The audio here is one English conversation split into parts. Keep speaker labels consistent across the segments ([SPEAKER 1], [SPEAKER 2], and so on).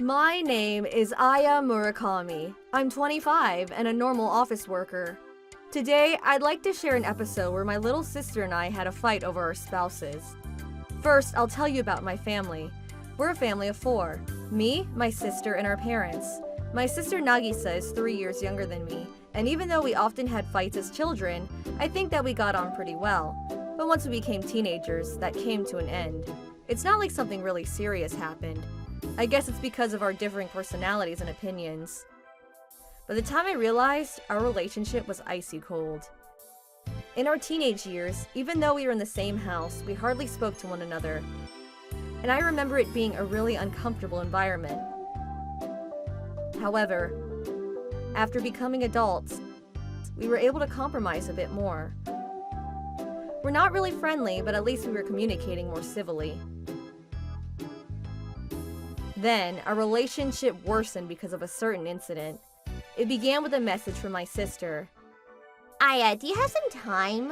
[SPEAKER 1] My name is Aya Murakami. I'm 25 and a normal office worker. Today, I'd like to share an episode where my little sister and I had a fight over our spouses. First, I'll tell you about my family. We're a family of 4. Me, my sister, and our parents. My sister Nagisa is 3 years younger than me, and even though we often had fights as children, I think that we got on pretty well. But once we became teenagers, that came to an end. It's not like something really serious happened. I guess it's because of our differing personalities and opinions. By the time I realized, our relationship was icy cold. In our teenage years, even though we were in the same house, we hardly spoke to one another. And I remember it being a really uncomfortable environment. However, after becoming adults, we were able to compromise a bit more. We're not really friendly, but at least we were communicating more civilly. Then, our relationship worsened because of a certain incident. It began with a message from my sister.
[SPEAKER 2] Aya, do you have some time?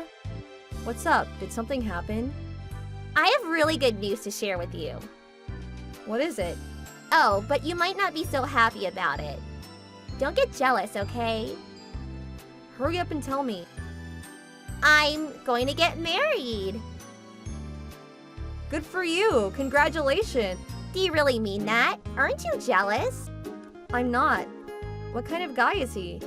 [SPEAKER 1] What's up? Did something happen?
[SPEAKER 2] I have really good news to share with you.
[SPEAKER 1] What is it?
[SPEAKER 2] Oh, but you might not be so happy about it. Don't get jealous, okay?
[SPEAKER 1] Hurry up and tell me.
[SPEAKER 2] I'm going to get married.
[SPEAKER 1] Good for you! Congratulations!
[SPEAKER 2] Do you really mean that? Aren't you jealous?
[SPEAKER 1] I'm not. What kind of guy is he?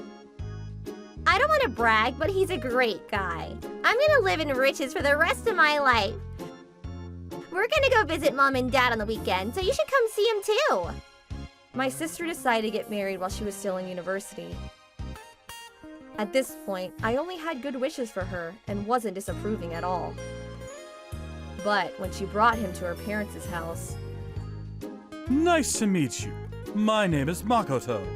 [SPEAKER 2] I don't want to brag, but he's a great guy. I'm gonna live in riches for the rest of my life. We're gonna go visit Mom and Dad on the weekend, so you should come see him too.
[SPEAKER 1] My sister decided to get married while she was still in university. At this point, I only had good wishes for her and wasn't disapproving at all. But when she brought him to her parents' house...
[SPEAKER 3] Nice to meet you. My name is Makoto.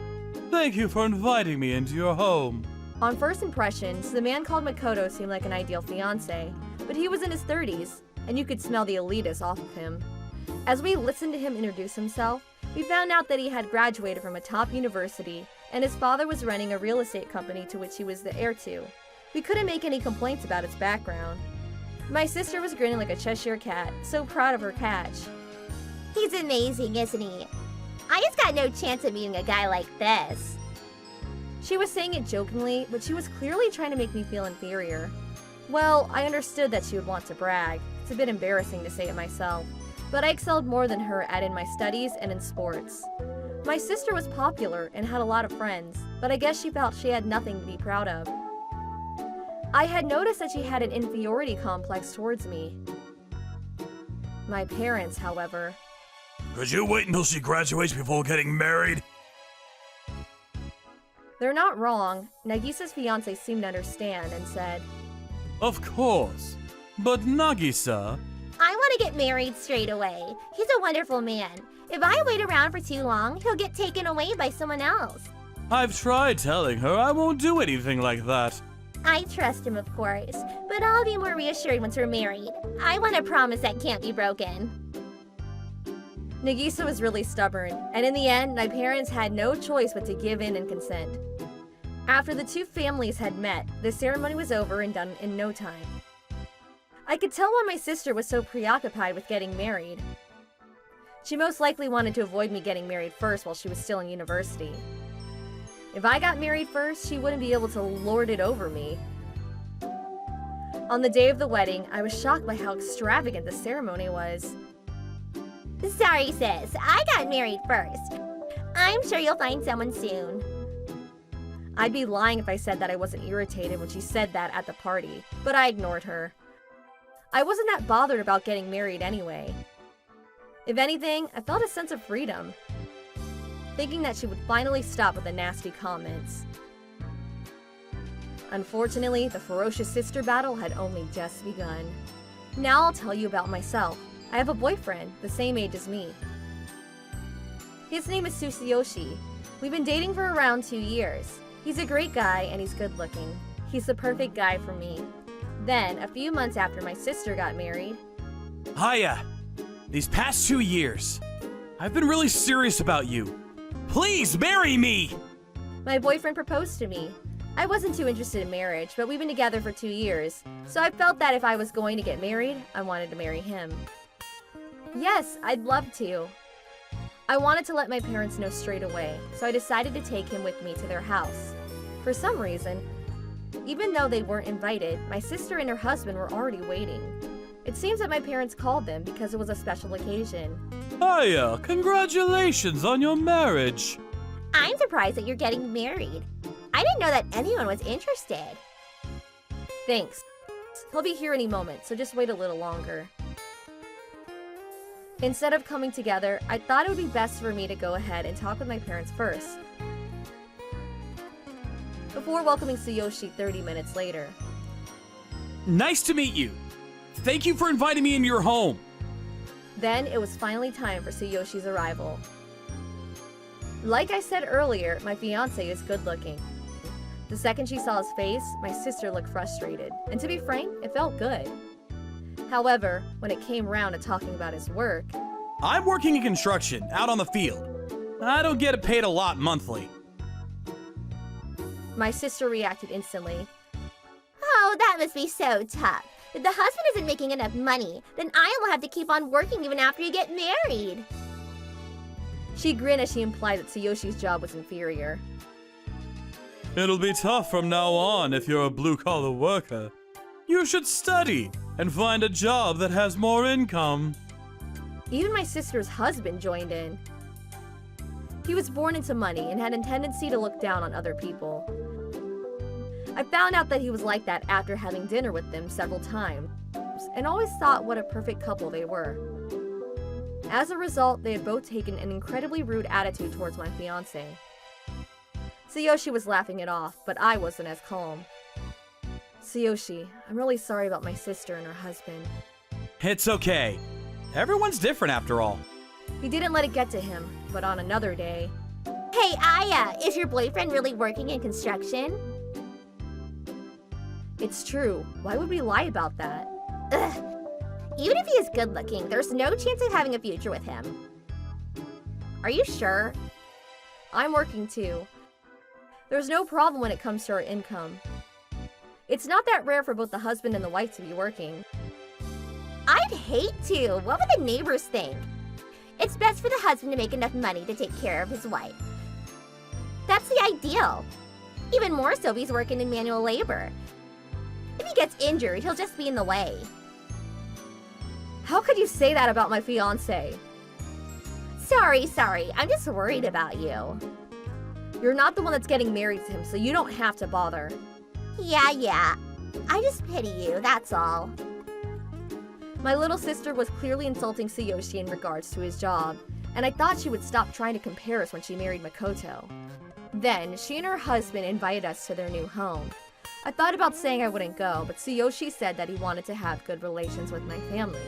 [SPEAKER 3] Thank you for inviting me into your home.
[SPEAKER 1] On first impressions, the man called Makoto seemed like an ideal fiancé, but he was in his 30s, and you could smell the elitist off of him. As we listened to him introduce himself, we found out that he had graduated from a top university, and his father was running a real estate company to which he was the heir to. We couldn't make any complaints about his background. My sister was grinning like a Cheshire cat, so proud of her catch.
[SPEAKER 2] He's amazing, isn't he? I just got no chance of meeting a guy like this.
[SPEAKER 1] She was saying it jokingly, but she was clearly trying to make me feel inferior. Well, I understood that she would want to brag. It's a bit embarrassing to say it myself, but I excelled more than her in my studies and in sports. My sister was popular and had a lot of friends, but I guess she felt she had nothing to be proud of. I had noticed that she had an inferiority complex towards me. My parents, however...
[SPEAKER 3] Could you wait until she graduates before getting married?
[SPEAKER 1] They're not wrong. Nagisa's fiancé seemed to understand and said,
[SPEAKER 3] Of course. But Nagisa...
[SPEAKER 2] I want to get married straight away. He's a wonderful man. If I wait around for too long, he'll get taken away by someone else.
[SPEAKER 3] I've tried telling her I won't do anything like that.
[SPEAKER 2] I trust him, of course, but I'll be more reassured once we're married. I want a promise that can't be broken.
[SPEAKER 1] Nagisa was really stubborn, and in the end, my parents had no choice but to give in and consent. After the two families had met, the ceremony was over and done in no time. I could tell why my sister was so preoccupied with getting married. She most likely wanted to avoid me getting married first while she was still in university. If I got married first, she wouldn't be able to lord it over me. On the day of the wedding, I was shocked by how extravagant the ceremony was.
[SPEAKER 2] Sorry, sis. I got married first. I'm sure you'll find someone soon.
[SPEAKER 1] I'd be lying if I said that I wasn't irritated when she said that at the party, but I ignored her. I wasn't that bothered about getting married anyway. If anything, I felt a sense of freedom, thinking that she would finally stop with the nasty comments. Unfortunately, the ferocious sister battle had only just begun. Now I'll tell you about myself. I have a boyfriend, the same age as me. His name is Tsuyoshi. We've been dating for around 2 years. He's a great guy and he's good looking. He's the perfect guy for me. Then, a few months after my sister got married...
[SPEAKER 3] Hiya! These past 2 years, I've been really serious about you. Please marry me!
[SPEAKER 1] My boyfriend proposed to me. I wasn't too interested in marriage, but we've been together for 2 years, so I felt that if I was going to get married, I wanted to marry him. Yes, I'd love to. I wanted to let my parents know straight away, so I decided to take him with me to their house. For some reason, even though they weren't invited, my sister and her husband were already waiting. It seems that my parents called them because it was a special occasion.
[SPEAKER 3] Hiya, congratulations on your marriage.
[SPEAKER 2] I'm surprised that you're getting married. I didn't know that anyone was interested.
[SPEAKER 1] Thanks. He'll be here any moment, so just wait a little longer. Instead of coming together, I thought it would be best for me to go ahead and talk with my parents first, before welcoming Tsuyoshi 30 minutes later.
[SPEAKER 3] Nice to meet you. Thank you for inviting me into your home.
[SPEAKER 1] Then it was finally time for Tsuyoshi's arrival. Like I said earlier, my fiancé is good looking. The second she saw his face, my sister looked frustrated, and to be frank, it felt good. However, when it came round to talking about his work,
[SPEAKER 3] I'm working in construction, out on the field. I don't get paid a lot monthly.
[SPEAKER 1] my sister reacted instantly.
[SPEAKER 2] Oh, that must be so tough. If the husband isn't making enough money, then I will have to keep on working even after you get married.
[SPEAKER 1] She grinned as she implied that Tsuyoshi's job was inferior.
[SPEAKER 3] It'll be tough from now on if you're a blue-collar worker. You should study and find a job that has more income.
[SPEAKER 1] Even my sister's husband joined in. He was born into money and had a tendency to look down on other people. I found out that he was like that after having dinner with them several times, and always thought what a perfect couple they were. As a result, they had both taken an incredibly rude attitude towards my fiancé. Tsuyoshi was laughing it off, but I wasn't as calm. Tsuyoshi, I'm really sorry about my sister and her husband.
[SPEAKER 3] It's okay. Everyone's different after all.
[SPEAKER 1] He didn't let it get to him, but on another day...
[SPEAKER 2] Hey, Aya, is your boyfriend really working in construction?
[SPEAKER 1] It's true. Why would we lie about that?
[SPEAKER 2] Ugh. Even if he is good looking, there's no chance of having a future with him. Are you sure?
[SPEAKER 1] I'm working too. There's no problem when it comes to our income. It's not that rare for both the husband and the wife to be working.
[SPEAKER 2] I'd hate to. What would the neighbors think? It's best for the husband to make enough money to take care of his wife. That's the ideal. Even more so if he's working in manual labor. If he gets injured, he'll just be in the way.
[SPEAKER 1] How could you say that about my fiancé?
[SPEAKER 2] Sorry. I'm just worried about you.
[SPEAKER 1] You're not the one that's getting married to him, so you don't have to bother.
[SPEAKER 2] Yeah. I just pity you, that's all.
[SPEAKER 1] My little sister was clearly insulting Tsuyoshi in regards to his job, and I thought she would stop trying to compare us when she married Makoto. Then, she and her husband invited us to their new home. I thought about saying I wouldn't go, but Tsuyoshi said that he wanted to have good relations with my family.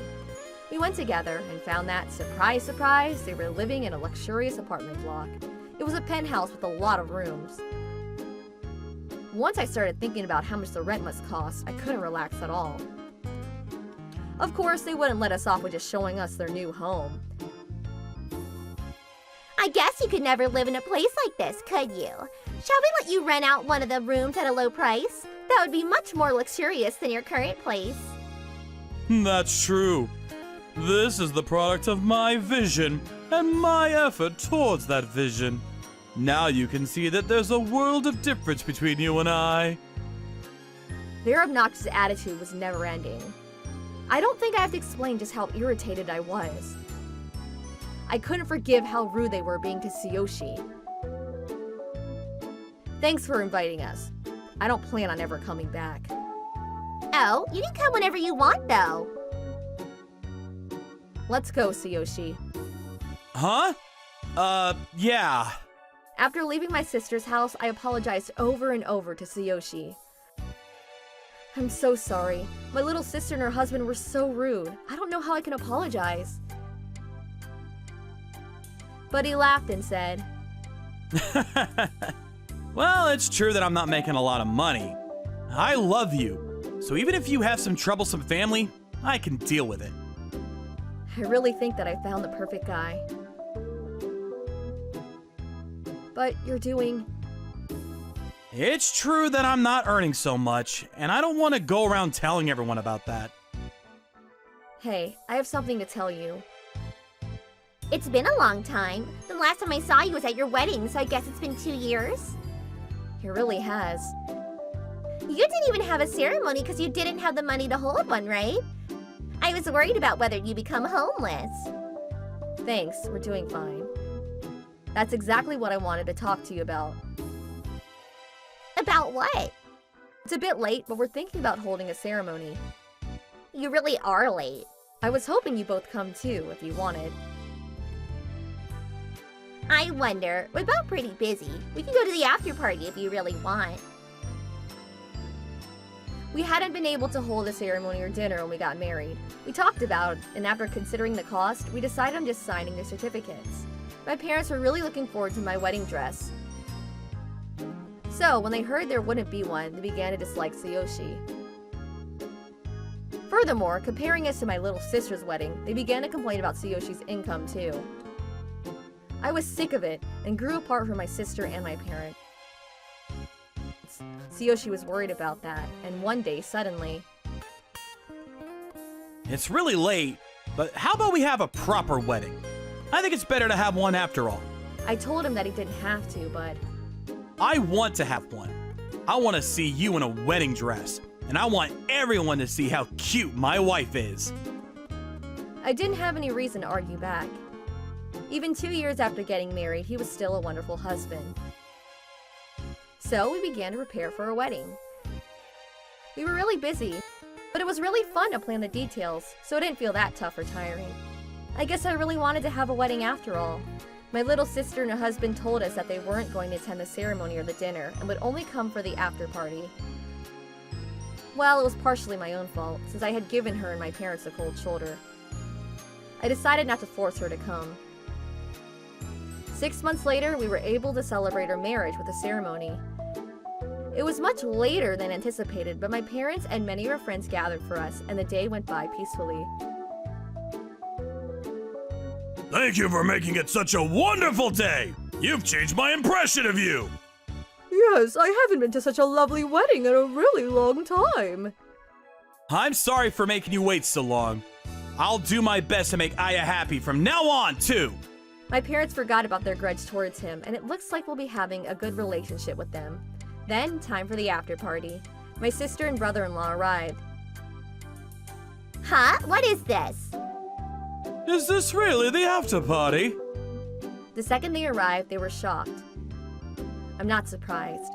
[SPEAKER 1] We went together and found that, surprise, surprise, they were living in a luxurious apartment block. It was a penthouse with a lot of rooms. Once I started thinking about how much the rent must cost, I couldn't relax at all. Of course, they wouldn't let us off with just showing us their new home.
[SPEAKER 2] I guess you could never live in a place like this, could you? Shall we let you rent out one of the rooms at a low price? That would be much more luxurious than your current place.
[SPEAKER 3] That's true. This is the product of my vision and my effort towards that vision. Now you can see that there's a world of difference between you and I.
[SPEAKER 1] Their obnoxious attitude was never ending. I don't think I have to explain just how irritated I was. I couldn't forgive how rude they were being to Tsuyoshi. Thanks for inviting us. I don't plan on ever coming back.
[SPEAKER 2] Oh, you can come whenever you want, though.
[SPEAKER 1] Let's go, Tsuyoshi.
[SPEAKER 3] Huh? Yeah.
[SPEAKER 1] After leaving my sister's house, I apologized over and over to Tsuyoshi. I'm so sorry. My little sister and her husband were so rude. I don't know how I can apologize. But he laughed and said,
[SPEAKER 3] Well, it's true that I'm not making a lot of money. I love you. So even if you have some troublesome family, I can deal with it.
[SPEAKER 1] I really think that I found the perfect guy. But you're doing...
[SPEAKER 3] It's true that I'm not earning so much, and I don't want to go around telling everyone about that.
[SPEAKER 1] Hey, I have something to tell you.
[SPEAKER 2] It's been a long time. The last time I saw you was at your wedding, so I guess it's been 2 years.
[SPEAKER 1] It really has.
[SPEAKER 2] You didn't even have a ceremony because you didn't have the money to hold one, right? I was worried about whether you become homeless.
[SPEAKER 1] Thanks, we're doing fine. That's exactly what I wanted to talk to you about.
[SPEAKER 2] About what?
[SPEAKER 1] It's a bit late, but we're thinking about holding a ceremony.
[SPEAKER 2] You really are late.
[SPEAKER 1] I was hoping you both come too, if you wanted.
[SPEAKER 2] I wonder, we're both pretty busy. We can go to the after party if you really want.
[SPEAKER 1] We hadn't been able to hold a ceremony or dinner when we got married. We talked about it, and after considering the cost, we decided on just signing the certificates. My parents were really looking forward to my wedding dress. So, when they heard there wouldn't be one, they began to dislike Tsuyoshi. Furthermore, comparing us to my little sister's wedding, they began to complain about Tsuyoshi's income too. I was sick of it, and grew apart from my sister and my parents. Tsuyoshi was worried about that, and one day, suddenly...
[SPEAKER 3] It's really late, but how about we have a proper wedding? I think it's better to have one after all.
[SPEAKER 1] I told him that he didn't have to, but...
[SPEAKER 3] I want to have one. I want to see you in a wedding dress, and I want everyone to see how cute my wife is.
[SPEAKER 1] I didn't have any reason to argue back. Even 2 years after getting married, he was still a wonderful husband. So we began to prepare for a wedding. We were really busy, but it was really fun to plan the details, so it didn't feel that tough or tiring. I guess I really wanted to have a wedding after all. My little sister and her husband told us that they weren't going to attend the ceremony or the dinner and would only come for the after party. Well, it was partially my own fault, since I had given her and my parents a cold shoulder. I decided not to force her to come. 6 months later, we were able to celebrate our marriage with a ceremony. It was much later than anticipated, but my parents and many of our friends gathered for us, and the day went by peacefully.
[SPEAKER 3] Thank you for making it such a wonderful day! You've changed my impression of you!
[SPEAKER 1] Yes, I haven't been to such a lovely wedding in a really long time.
[SPEAKER 3] I'm sorry for making you wait so long. I'll do my best to make Aya happy from now on, too!
[SPEAKER 1] My parents forgot about their grudge towards him, and it looks like we'll be having a good relationship with them. Then, time for the after party. My sister and brother-in-law arrived.
[SPEAKER 2] Huh? What is this?
[SPEAKER 3] Is this really the after party?
[SPEAKER 1] The second they arrived, they were shocked. I'm not surprised.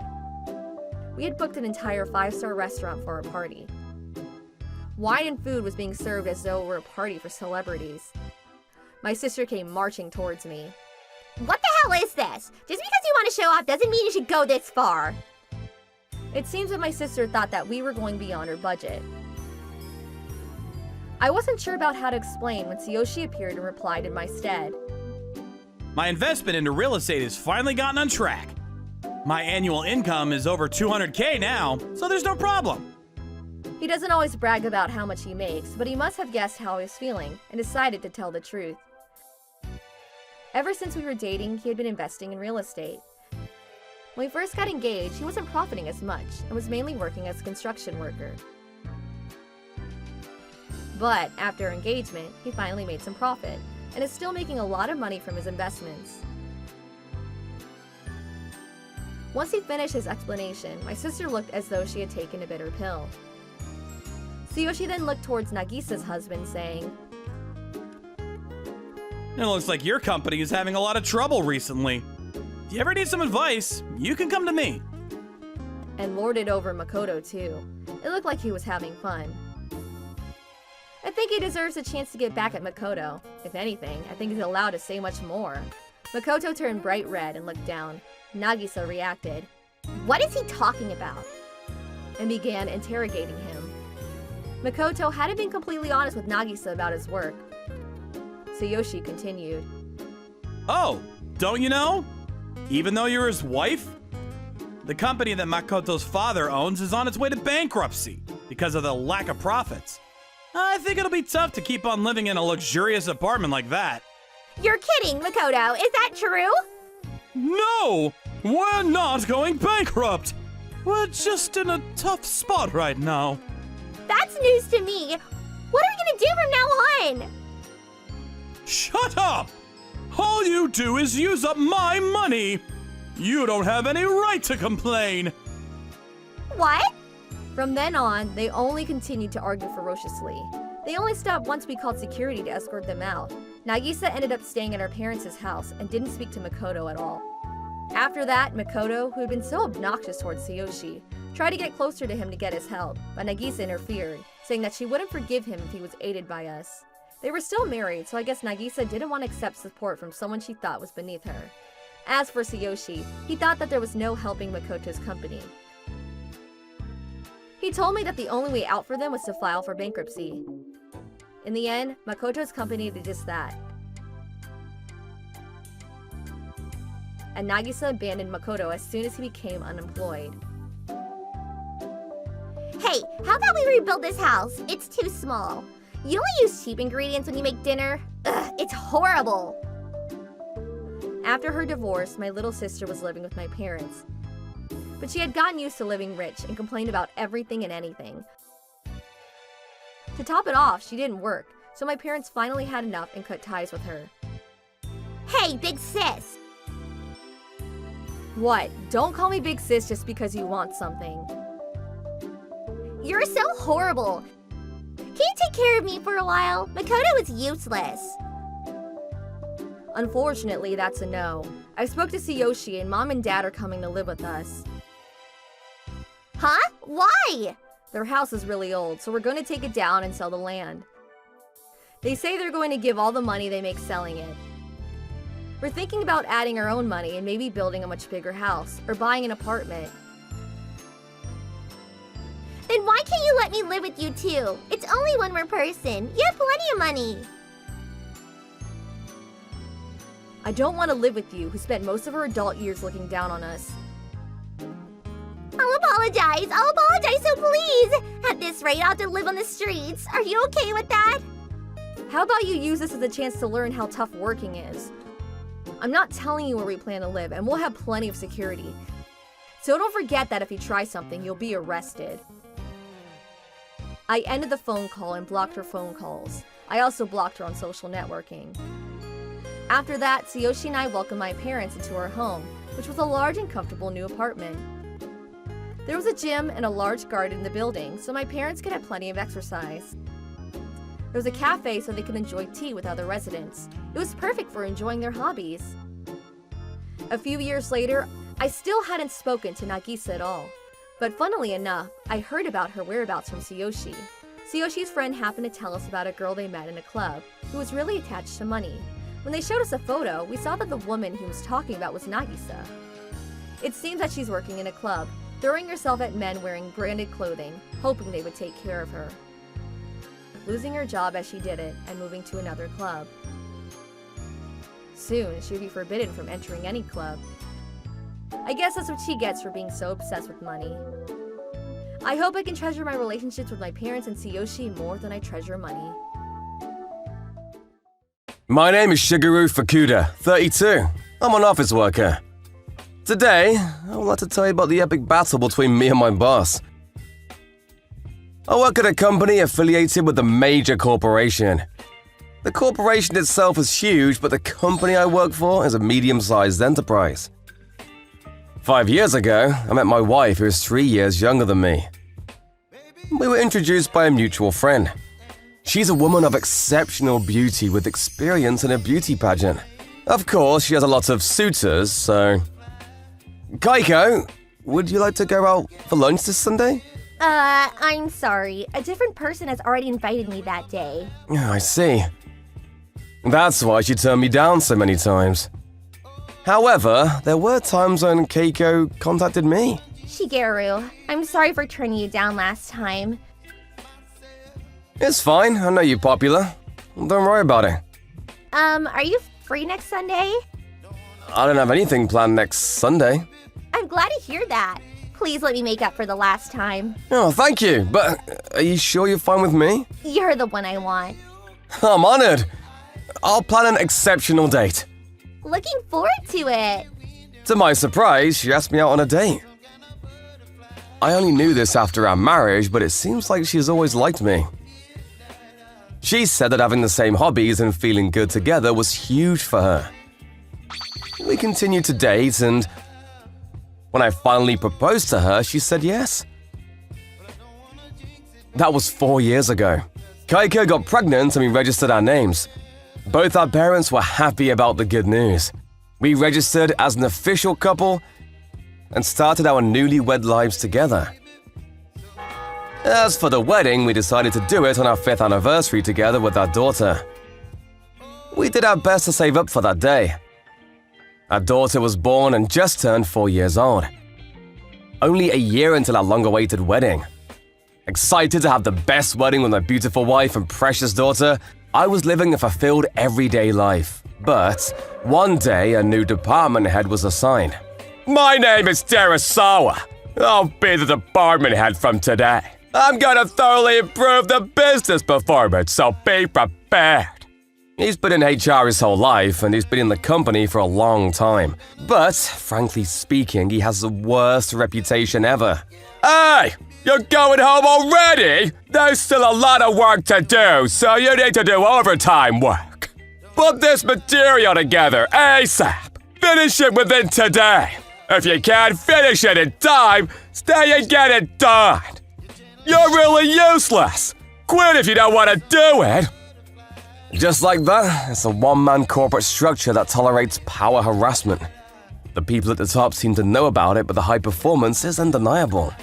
[SPEAKER 1] We had booked an entire 5-star restaurant for our party. Wine and food was being served as though it were a party for celebrities. My sister came marching towards me.
[SPEAKER 2] What the hell is this? Just because you want to show off doesn't mean you should go this far.
[SPEAKER 1] It seems that my sister thought that we were going beyond her budget. I wasn't sure about how to explain when Tsuyoshi appeared and replied in my stead.
[SPEAKER 3] My investment into real estate has finally gotten on track. My annual income is over 200K now, so there's no problem.
[SPEAKER 1] He doesn't always brag about how much he makes, but he must have guessed how I was feeling and decided to tell the truth. Ever since we were dating, he had been investing in real estate. When we first got engaged, he wasn't profiting as much and was mainly working as a construction worker. But after our engagement, he finally made some profit and is still making a lot of money from his investments. Once he finished his explanation, my sister looked as though she had taken a bitter pill. Tsuyoshi then looked towards Nagisa's husband, saying,
[SPEAKER 3] It looks like your company is having a lot of trouble recently. If you ever need some advice, you can come to me.
[SPEAKER 1] and lorded over Makoto too. It looked like he was having fun. I think he deserves a chance to get back at Makoto. If anything, I think he's allowed to say much more. Makoto turned bright red and looked down. Nagisa reacted,
[SPEAKER 2] What is he talking about?
[SPEAKER 1] and began interrogating him. Makoto hadn't been completely honest with Nagisa about his work. Tsuyoshi continued.
[SPEAKER 3] Oh, don't you know? Even though you're his wife? The company that Makoto's father owns is on its way to bankruptcy because of the lack of profits. I think it'll be tough to keep on living in a luxurious apartment like that.
[SPEAKER 2] You're kidding, Makoto. Is that true?
[SPEAKER 3] No! We're not going bankrupt! We're just in a tough spot right now.
[SPEAKER 2] That's news to me. What are we gonna do from now on?
[SPEAKER 3] Shut up! All you do is use up my money. You don't have any right to complain.
[SPEAKER 2] What?
[SPEAKER 1] From then on, they only continued to argue ferociously. They only stopped once we called security to escort them out. Nagisa ended up staying at her parents' house and didn't speak to Makoto at all. After that, Makoto, who had been so obnoxious towards Tsuyoshi, tried to get closer to him to get his help, but Nagisa interfered, saying that she wouldn't forgive him if he was aided by us. They were still married, so I guess Nagisa didn't want to accept support from someone she thought was beneath her. As for Tsuyoshi, he thought that there was no helping Makoto's company. He told me that the only way out for them was to file for bankruptcy. In the end, Makoto's company did just that. And Nagisa abandoned Makoto as soon as he became unemployed.
[SPEAKER 2] Hey, how about we rebuild this house? It's too small. You only use cheap ingredients when you make dinner? Ugh, it's horrible.
[SPEAKER 1] After her divorce, my little sister was living with my parents. But she had gotten used to living rich and complained about everything and anything. To top it off, she didn't work, so my parents finally had enough and cut ties with her.
[SPEAKER 2] Hey, big sis!
[SPEAKER 1] What? Don't call me big sis just because you want something.
[SPEAKER 2] You're so horrible. Can you take care of me for a while? Makoto is useless.
[SPEAKER 1] Unfortunately, that's a no. I spoke to Tsuyoshi and Mom and Dad are coming to live with us.
[SPEAKER 2] Huh? Why?
[SPEAKER 1] Their house is really old, so we're going to take it down and sell the land. They say they're going to give all the money they make selling it. We're thinking about adding our own money and maybe building a much bigger house or buying an apartment.
[SPEAKER 2] Then why can't you let me live with you too? It's only one more person. You have plenty of money.
[SPEAKER 1] I don't want to live with you, who spent most of her adult years looking down on us.
[SPEAKER 2] I'll apologize, so please! At this rate, I'll have to live on the streets. Are you okay with that?
[SPEAKER 1] How about you use this as a chance to learn how tough working is? I'm not telling you where we plan to live, and we'll have plenty of security. So don't forget that if you try something, you'll be arrested. I ended the phone call and blocked her phone calls. I also blocked her on social networking. After that, Tsuyoshi and I welcomed my parents into our home, which was a large and comfortable new apartment. There was a gym and a large garden in the building, so my parents could have plenty of exercise. There was a cafe so they could enjoy tea with other residents. It was perfect for enjoying their hobbies. A few years later, I still hadn't spoken to Nagisa at all. But funnily enough, I heard about her whereabouts from Tsuyoshi. Tsuyoshi's friend happened to tell us about a girl they met in a club who was really attached to money. When they showed us a photo, we saw that the woman he was talking about was Nagisa. It seems that she's working in a club, throwing herself at men wearing branded clothing, hoping they would take care of her. Losing her job as she did it and moving to another club. Soon, she would be forbidden from entering any club. I guess that's what she gets for being so obsessed with money. I hope I can treasure my relationships with my parents and Tsuyoshi more than I treasure money.
[SPEAKER 4] My name is Shigeru Fukuda, 32. I'm an office worker. Today, I would like to tell you about the epic battle between me and my boss. I work at a company affiliated with a major corporation. The corporation itself is huge, but the company I work for is a medium-sized enterprise. 5 years ago, I met my wife, who is 3 years younger than me. We were introduced by a mutual friend. She's a woman of exceptional beauty with experience in a beauty pageant. Of course, she has a lot of suitors, so... Kaiko, would you like to go out for lunch this Sunday?
[SPEAKER 2] I'm sorry. A different person has already invited me that day.
[SPEAKER 4] I see. That's why she turned me down so many times. However, there were times when Keiko contacted me.
[SPEAKER 2] Shigeru, I'm sorry for turning you down last time.
[SPEAKER 4] It's fine, I know you're popular. Don't worry about it.
[SPEAKER 2] Are you free next Sunday?
[SPEAKER 4] I don't have anything planned next Sunday.
[SPEAKER 2] I'm glad to hear that. Please let me make up for the last time.
[SPEAKER 4] Oh, thank you, but are you sure you're fine with me?
[SPEAKER 2] You're the one I want.
[SPEAKER 4] I'm honored. I'll plan an exceptional date.
[SPEAKER 2] Looking forward to it.
[SPEAKER 4] To my surprise, she asked me out on a date. I only knew this after our marriage, but it seems like she's always liked me. She said that having the same hobbies and feeling good together was huge for her. We continued to date, and when I finally proposed to her, she said yes. That was 4 years ago. Kaiko got pregnant and we registered our names. Both our parents were happy about the good news. We registered as an official couple and started our newlywed lives together. As for the wedding, we decided to do it on our 5th anniversary together with our daughter. We did our best to save up for that day. Our daughter was born and just turned 4 years old. Only a year until our long-awaited wedding. Excited to have the best wedding with my beautiful wife and precious daughter, I was living a fulfilled everyday life. But one day, a new department head was assigned. My name is Terasawa. I'll be the department head from today. I'm gonna thoroughly improve the business performance, so be prepared. He's been in HR his whole life, and he's been in the company for a long time. But, frankly speaking, he has the worst reputation ever. Hey! You're going home already? There's still a lot of work to do, so you need to do overtime work. Put this material together ASAP. Finish it within today. If you can't finish it in time, stay and get it done. You're really useless. Quit if you don't want to do it. Just like that, it's a one-man corporate structure that tolerates power harassment. The people at the top seem to know about it, but the high performance is undeniable.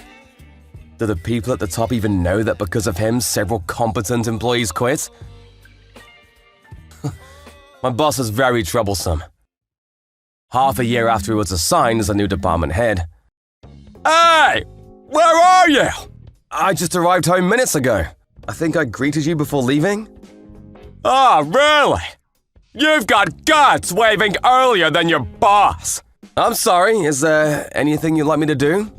[SPEAKER 4] Do the people at the top even know that because of him, several competent employees quit? My boss is very troublesome. Half a year after he was assigned as a new department head. Hey! Where are you? I just arrived home minutes ago. I think I greeted you before leaving. Oh, really? You've got guts waving earlier than your boss. I'm sorry, is there anything you'd like me to do?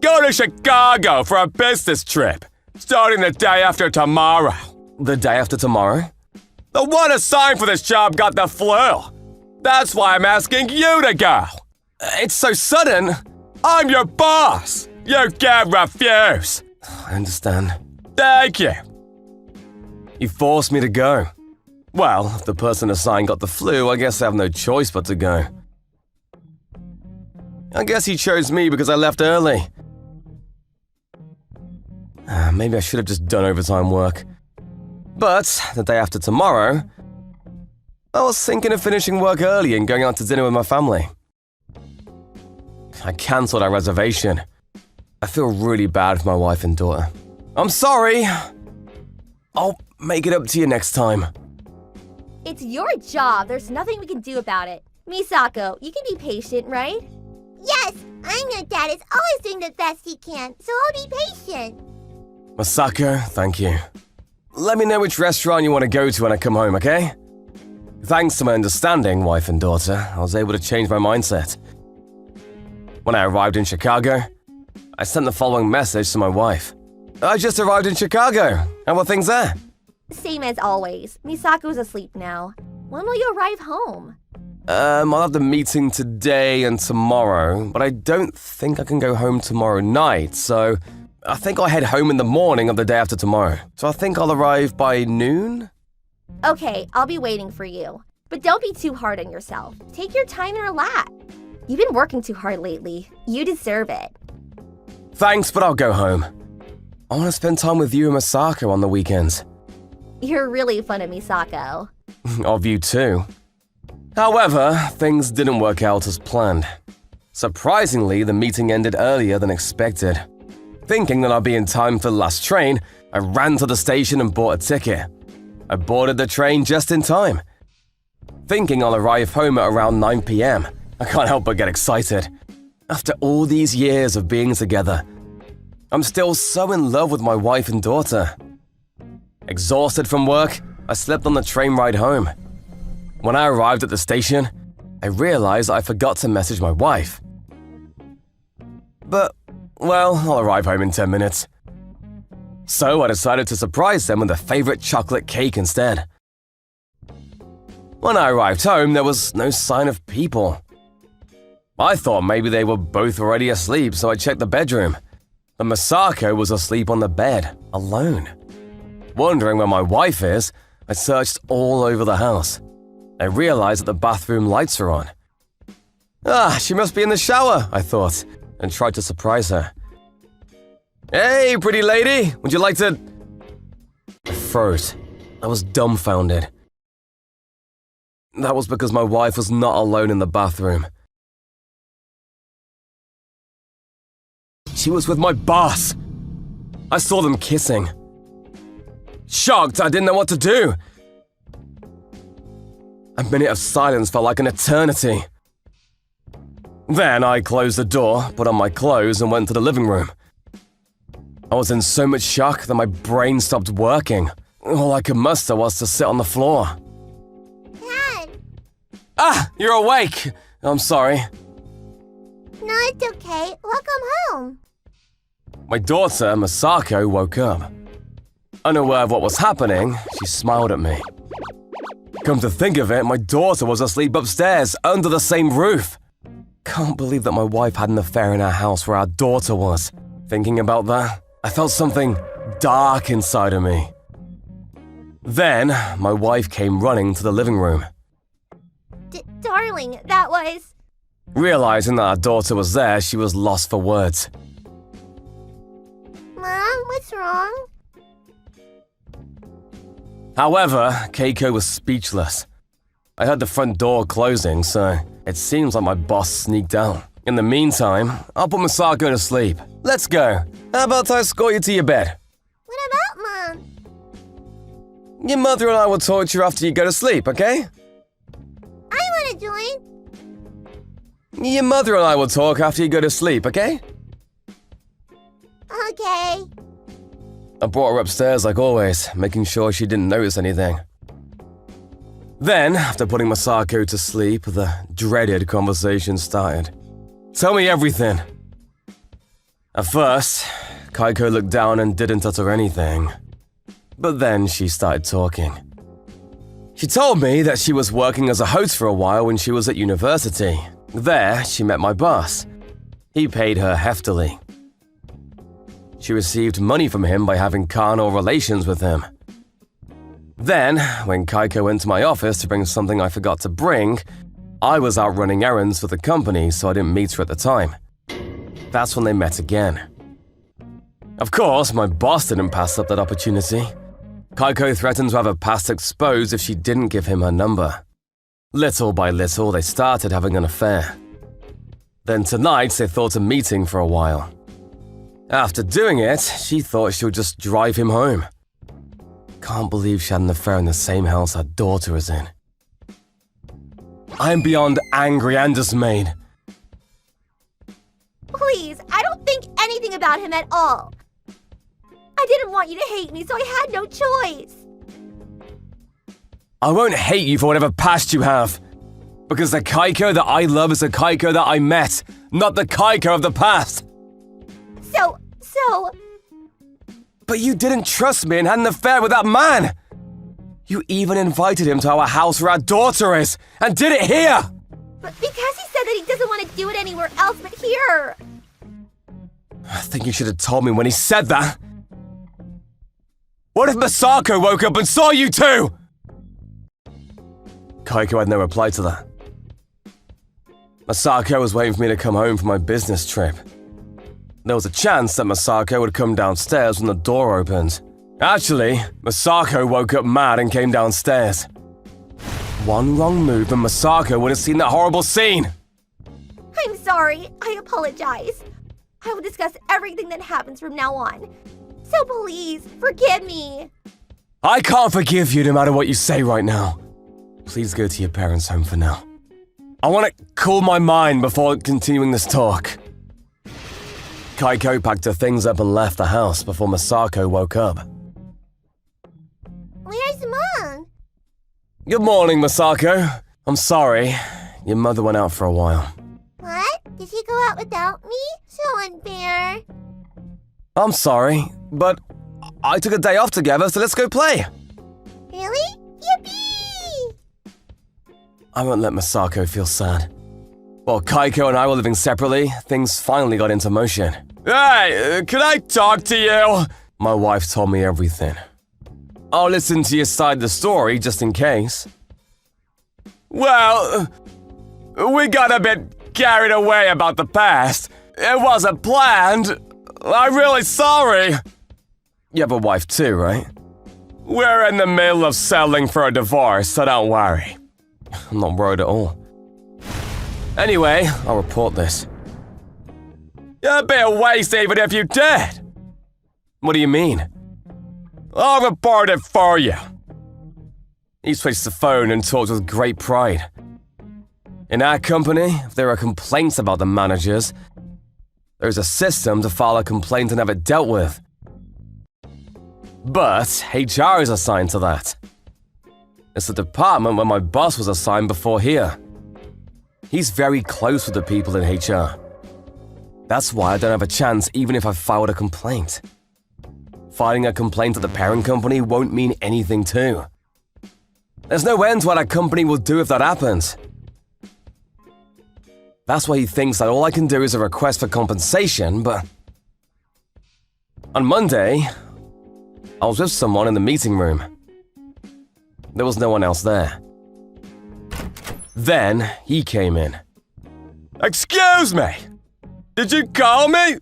[SPEAKER 4] Go to Chicago for a business trip, starting the day after tomorrow. The day after tomorrow? The one assigned for this job got the flu. That's why I'm asking you to go. It's so sudden. I'm your boss. You can't refuse. I understand. Thank you. You forced me to go. Well, if the person assigned got the flu, I guess I have no choice but to go. I guess he chose me because I left early. Maybe I should have just done overtime work. But the day after tomorrow, I was thinking of finishing work early and going out to dinner with my family. I cancelled our reservation. I feel really bad for my wife and daughter. I'm sorry. I'll make it up to you next time.
[SPEAKER 2] It's your job. There's nothing we can do about it. Misako, you can be patient, right?
[SPEAKER 5] Yes, I know Dad is always doing the best he can, so I'll be patient.
[SPEAKER 4] Masako, thank you. Let me know which restaurant you want to go to when I come home, okay? Thanks to my understanding, wife and daughter, I was able to change my mindset. When I arrived in Chicago, I sent the following message to my wife. I just arrived in Chicago. How are things there?
[SPEAKER 2] Same as always. Misako's asleep now. When will you arrive home?
[SPEAKER 4] I'll have the meeting today and tomorrow, but I don't think I can go home tomorrow night, so I think I'll head home in the morning of the day after tomorrow. So I think I'll arrive by noon?
[SPEAKER 2] Okay, I'll be waiting for you. But don't be too hard on yourself. Take your time and relax. You've been working too hard lately. You deserve it.
[SPEAKER 4] Thanks, but I'll go home. I want to spend time with you and Masako on the weekends.
[SPEAKER 2] You're really fun at Misako.
[SPEAKER 4] Of you too. However, things didn't work out as planned. Surprisingly, the meeting ended earlier than expected. Thinking that I'd be in time for the last train, I ran to the station and bought a ticket. I boarded the train just in time. Thinking I'll arrive home at around 9 p.m., I can't help but get excited. After all these years of being together, I'm still so in love with my wife and daughter. Exhausted from work, I slept on the train ride home. When I arrived at the station, I realized I forgot to message my wife. But, well, I'll arrive home in 10 minutes. So I decided to surprise them with a favorite chocolate cake instead. When I arrived home, there was no sign of people. I thought maybe they were both already asleep, so I checked the bedroom. But Masako was asleep on the bed, alone. Wondering where my wife is, I searched all over the house. I realized that the bathroom lights are on. Ah, she must be in the shower, I thought, and tried to surprise her. Hey, pretty lady, would you like to… I froze. I was dumbfounded. That was because my wife was not alone in the bathroom. She was with my boss. I saw them kissing. Shocked, I didn't know what to do. A minute of silence felt like an eternity. Then I closed the door, put on my clothes, and went to the living room. I was in so much shock that my brain stopped working. All I could muster was to sit on the floor.
[SPEAKER 5] Dad.
[SPEAKER 4] Ah, you're awake! I'm sorry.
[SPEAKER 5] No, it's okay. Welcome home.
[SPEAKER 4] My daughter, Masako, woke up. Unaware of what was happening, she smiled at me. Come to think of it, my daughter was asleep upstairs, under the same roof. Can't believe that my wife had an affair in our house where our daughter was. Thinking about that, I felt something dark inside of me. Then, my wife came running to the living room.
[SPEAKER 2] Darling, that was…
[SPEAKER 4] Realizing that our daughter was there, she was lost for words.
[SPEAKER 5] Mom, what's wrong?
[SPEAKER 4] However, Keiko was speechless. I heard the front door closing, so it seems like my boss sneaked out. In the meantime, I'll put Masako to sleep. Let's go. How about I escort you to your bed?
[SPEAKER 5] What about Mom?
[SPEAKER 4] Your mother and I will talk to you after you go to sleep, okay?
[SPEAKER 5] I want to join.
[SPEAKER 4] Your mother and I will talk after you go to sleep, okay?
[SPEAKER 5] Okay.
[SPEAKER 4] I brought her upstairs like always, making sure she didn't notice anything. Then, after putting Masako to sleep, the dreaded conversation started. Tell me everything. At first, Keiko looked down and didn't utter anything. But then she started talking. She told me that she was working as a host for a while when she was at university. There, she met my boss. He paid her heftily. She received money from him by having carnal relations with him. Then, when Keiko went to my office to bring something I forgot to bring, I was out running errands for the company, so I didn't meet her at the time. That's when they met again. Of course, my boss didn't pass up that opportunity. Keiko threatened to have her past exposed if she didn't give him her number. Little by little, they started having an affair. Then tonight, they thought of meeting for a while. After doing it, she thought she would just drive him home. Can't believe she had an affair in the same house her daughter is in. I am beyond angry and dismayed.
[SPEAKER 2] Please, I don't think anything about him at all. I didn't want you to hate me, so I had no choice.
[SPEAKER 4] I won't hate you for whatever past you have. Because the Keiko that I love is the Keiko that I met, not the Keiko of the past.
[SPEAKER 2] So…
[SPEAKER 4] But you didn't trust me and had an affair with that man. You even invited him to our house where our daughter is, and did it here.
[SPEAKER 2] But because he said that he doesn't want to do it anywhere else but here.
[SPEAKER 4] I think you should have told me when he said that. What if Masako woke up and saw you too? Keiko had no reply to that. Masako was waiting for me to come home from my business trip. There was a chance that Masako would come downstairs when the door opened. Actually, Masako woke up mad and came downstairs. One wrong move and Masako would have seen that horrible scene.
[SPEAKER 2] I'm sorry. I apologize. I will discuss everything that happens from now on. So please, forgive me.
[SPEAKER 4] I can't forgive you no matter what you say right now. Please go to your parents' home for now. I want to cool my mind before continuing this talk. Keiko packed her things up and left the house before Masako woke up.
[SPEAKER 5] Where's Mom?
[SPEAKER 4] Good morning, Masako. I'm sorry. Your mother went out for a while.
[SPEAKER 5] What? Did she go out without me? So unfair.
[SPEAKER 4] I'm sorry, but I took a day off together, so let's go play.
[SPEAKER 5] Really? Yippee!
[SPEAKER 4] I won't let Masako feel sad. While Keiko and I were living separately, things finally got into motion. Hey, can I talk to you? My wife told me everything. I'll listen to your side of the story just in case. Well, we got a bit carried away about the past. It wasn't planned. I'm really sorry. You have a wife too, right? We're in the middle of settling for a divorce, so don't worry. I'm not worried at all. Anyway, I'll report this. It'd be a waste even if you did. What do you mean? I'll report it for you. He switched the phone and talked with great pride. In our company, if there are complaints about the managers, there's a system to file a complaint and have it dealt with. But HR is assigned to that. It's the department where my boss was assigned before here. He's very close with the people in HR. That's why I don't have a chance even if I filed a complaint. Filing a complaint at the parent company won't mean anything too. There's no end to what our company will do if that happens. That's why he thinks that all I can do is a request for compensation, but... On Monday, I was with someone in the meeting room. There was no one else there. Then he came in. Excuse me! Did you call me?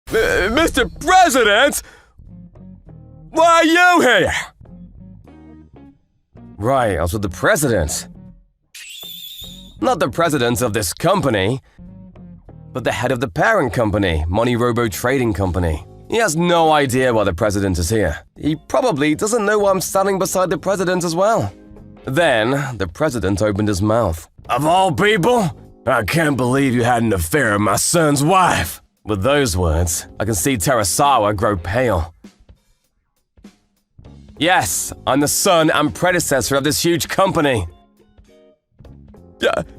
[SPEAKER 4] Mr. President? Why are you here? Right, I was with the president. Not the president of this company, but the head of the parent company, MoniRobo Trading Company. He has no idea why the president is here. He probably doesn't know why I'm standing beside the president as well. Then, the president opened his mouth. Of all people, I can't believe you had an affair with my son's wife. With those words, I can see Terasawa grow pale. Yes, I'm the son and predecessor of this huge company.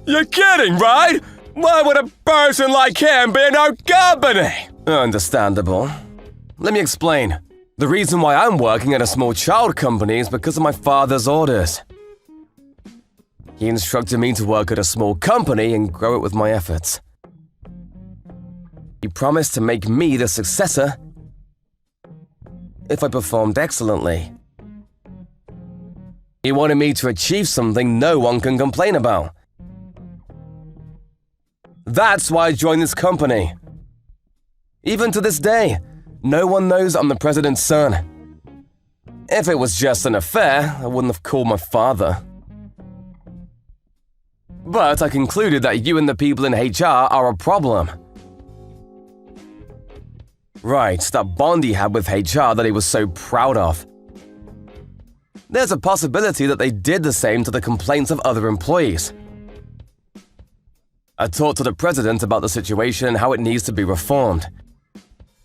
[SPEAKER 4] You're kidding, right? Why would a person like him be in our company? Understandable. Let me explain. The reason why I'm working at a small child company is because of my father's orders. He instructed me to work at a small company and grow it with my efforts. He promised to make me the successor if I performed excellently. He wanted me to achieve something no one can complain about. That's why I joined this company. Even to this day, no one knows I'm the president's son. If it was just an affair, I wouldn't have called my father. But I concluded that you and the people in HR are a problem. Right, that bond he had with HR that he was so proud of. There's a possibility that they did the same to the complaints of other employees. I talked to the president about the situation and how it needs to be reformed.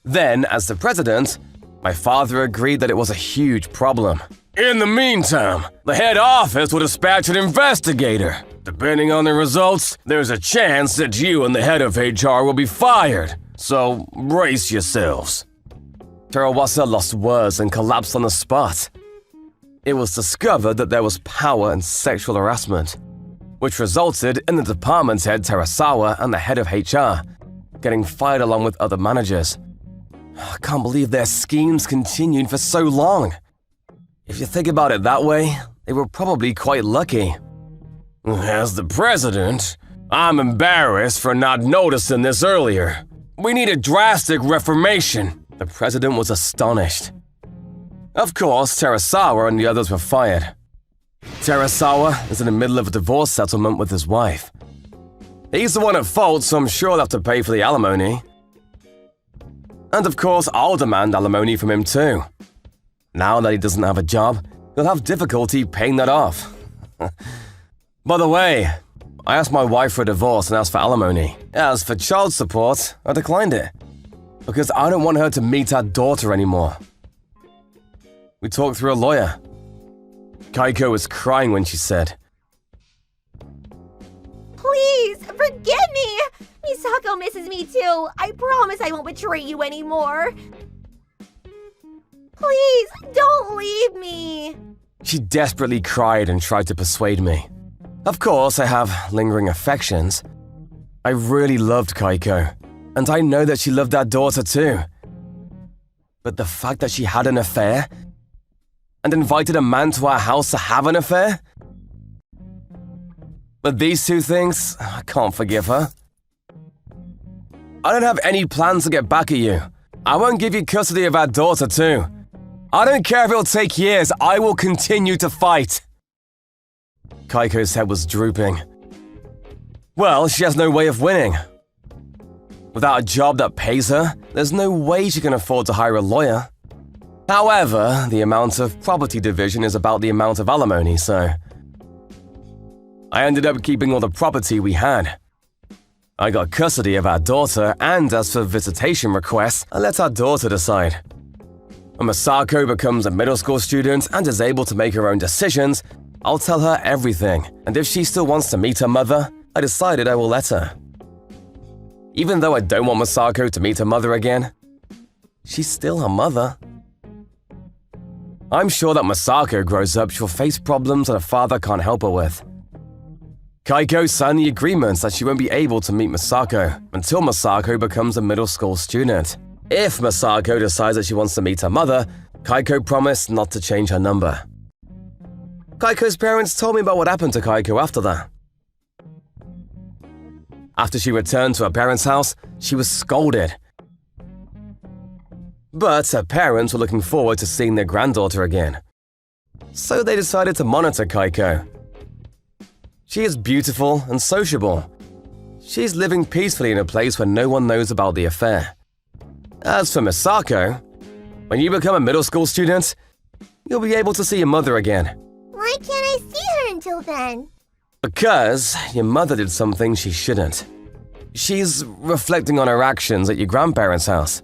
[SPEAKER 4] Then, as the president, my father agreed that it was a huge problem. In the meantime, the head office will dispatch an investigator. Depending on the results, there's a chance that you and the head of HR will be fired. So, brace yourselves. Terawasa lost words and collapsed on the spot. It was discovered that there was power and sexual harassment, which resulted in the department head Terasawa and the head of HR getting fired along with other managers. I can't believe their schemes continued for so long. If you think about it that way, they were probably quite lucky. As the president, I'm embarrassed for not noticing this earlier. We need a drastic reformation. The president was astonished. Of course, Terasawa and the others were fired. Terasawa is in the middle of a divorce settlement with his wife. He's the one at fault, so I'm sure I'll have to pay for the alimony. And of course, I'll demand alimony from him too. Now that he doesn't have a job, he'll have difficulty paying that off. By the way, I asked my wife for a divorce and asked for alimony. As for child support, I declined it, because I don't want her to meet our daughter anymore. We talked through a lawyer. Kaiko was crying when she said,
[SPEAKER 2] Please, forgive me! Misako misses me too. I promise I won't betray you anymore. Please, don't leave me.
[SPEAKER 4] She desperately cried and tried to persuade me. Of course, I have lingering affections. I really loved Kaiko, and I know that she loved our daughter too. But the fact that she had an affair and invited a man to our house to have an affair? But these two things, I can't forgive her. I don't have any plans to get back at you. I won't give you custody of our daughter too. I don't care if it'll take years, I will continue to fight. Kaiko's head was drooping. Well, she has no way of winning. Without a job that pays her, there's no way she can afford to hire a lawyer. However, the amount of property division is about the amount of alimony, so I ended up keeping all the property we had. I got custody of our daughter, and as for visitation requests, I let our daughter decide. When Masako becomes a middle school student and is able to make her own decisions, I'll tell her everything, and if she still wants to meet her mother, I decided I will let her. Even though I don't want Masako to meet her mother again, she's still her mother. I'm sure that Masako grows up, she'll face problems that her father can't help her with. Kaiko signed the agreement that she won't be able to meet Masako until Masako becomes a middle school student. If Masako decides that she wants to meet her mother, Kaiko promised not to change her number. Kaiko's parents told me about what happened to Kaiko after that. After she returned to her parents' house, she was scolded. But her parents were looking forward to seeing their granddaughter again. So they decided to monitor Kaiko. She is beautiful and sociable. She's living peacefully in a place where no one knows about the affair. As for Misako, when you become a middle school student, you'll be able to see your mother again.
[SPEAKER 5] Why can't I see her until then?
[SPEAKER 4] Because your mother did something she shouldn't. She's reflecting on her actions at your grandparents' house.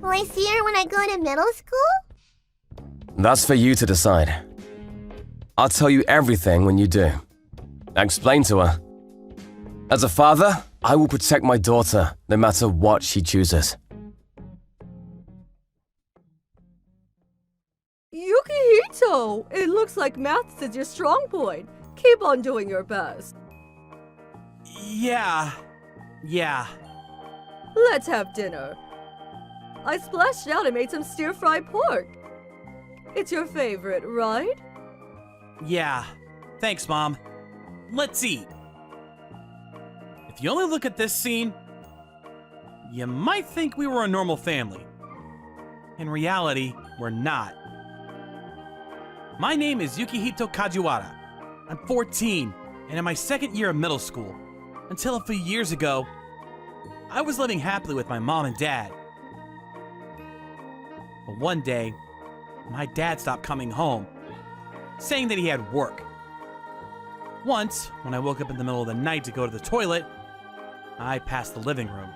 [SPEAKER 5] Will I see her when I go to middle school?
[SPEAKER 4] That's for you to decide. I'll tell you everything when you do. Explain to her. As a father, I will protect my daughter no matter what she chooses.
[SPEAKER 1] Yukihito! It looks like maths is your strong point. Keep on doing your best.
[SPEAKER 3] Yeah.
[SPEAKER 1] Let's have dinner. I splashed out and made some stir-fried pork. It's your favorite, right?
[SPEAKER 3] Yeah. Thanks, Mom. Let's eat. If you only look at this scene, you might think we were a normal family. In reality, we're not. My name is Yukihito Kajiwara. I'm 14 and in my second year of middle school. Until a few years ago, I was living happily with my mom and dad. But one day, my dad stopped coming home, saying that he had work. Once, when I woke up in the middle of the night to go to the toilet, I passed the living room.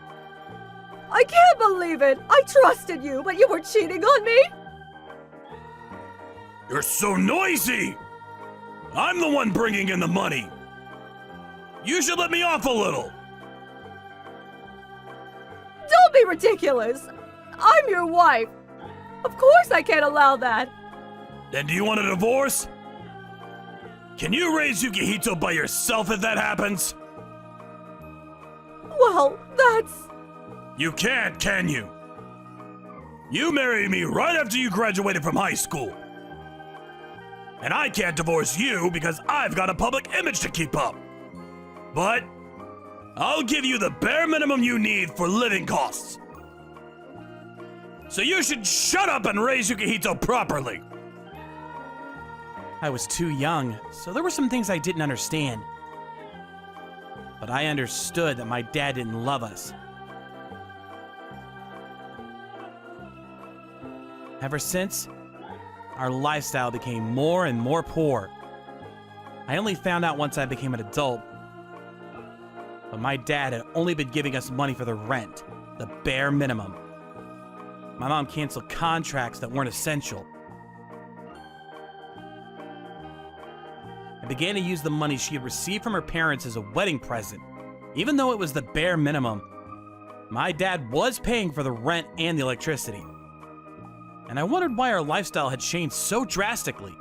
[SPEAKER 1] I can't believe it! I trusted you, but you were cheating on me!
[SPEAKER 3] You're so noisy! I'm the one bringing in the money. You should let me off a little.
[SPEAKER 1] Don't be ridiculous! I'm your wife! Of course I can't allow that!
[SPEAKER 3] Then do you want a divorce? Can you raise Yukihito by yourself if that happens?
[SPEAKER 1] Well, that's...
[SPEAKER 3] You can't, can you? You married me right after you graduated from high school. And I can't divorce you because I've got a public image to keep up. But I'll give you the bare minimum you need for living costs. So you should shut up and raise Yukihito properly. I was too young, so there were some things I didn't understand. But I understood that my dad didn't love us. Ever since, our lifestyle became more and more poor. I only found out once I became an adult. But my dad had only been giving us money for the rent, the bare minimum. My mom canceled contracts that weren't essential. I began to use the money she had received from her parents as a wedding present. Even though it was the bare minimum, my dad was paying for the rent and the electricity. And I wondered why our lifestyle had changed so drastically.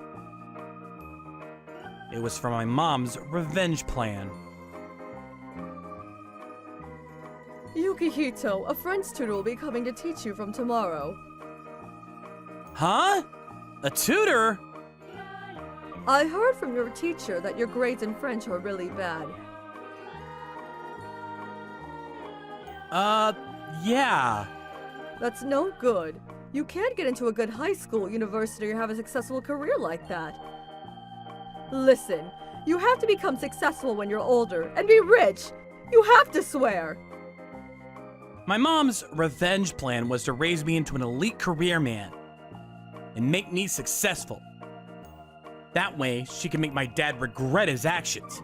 [SPEAKER 3] It was for my mom's revenge plan.
[SPEAKER 1] Yukihito, a French tutor will be coming to teach you from tomorrow.
[SPEAKER 3] Huh? A tutor?
[SPEAKER 1] I heard from your teacher that your grades in French are really bad.
[SPEAKER 3] Yeah.
[SPEAKER 1] That's no good. You can't get into a good high school, university, or have a successful career like that. Listen, you have to become successful when you're older and be rich. You have to swear.
[SPEAKER 3] My mom's revenge plan was to raise me into an elite career man and make me successful. That way, she could make my dad regret his actions.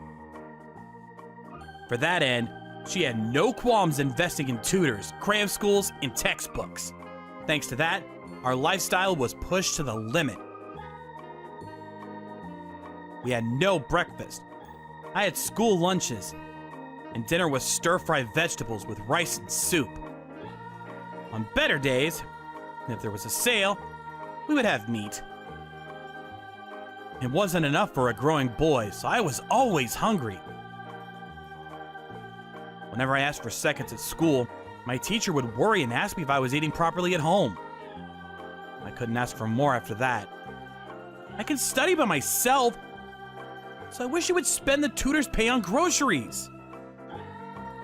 [SPEAKER 3] For that end, she had no qualms investing in tutors, cram schools, and textbooks. Thanks to that, our lifestyle was pushed to the limit. We had no breakfast. I had school lunches, and dinner was stir-fried vegetables with rice and soup. On better days, if there was a sale, we would have meat. It wasn't enough for a growing boy, so I was always hungry. Whenever I asked for seconds at school, my teacher would worry and ask me if I was eating properly at home. I couldn't ask for more after that. I can study by myself, so I wish you would spend the tutor's pay on groceries.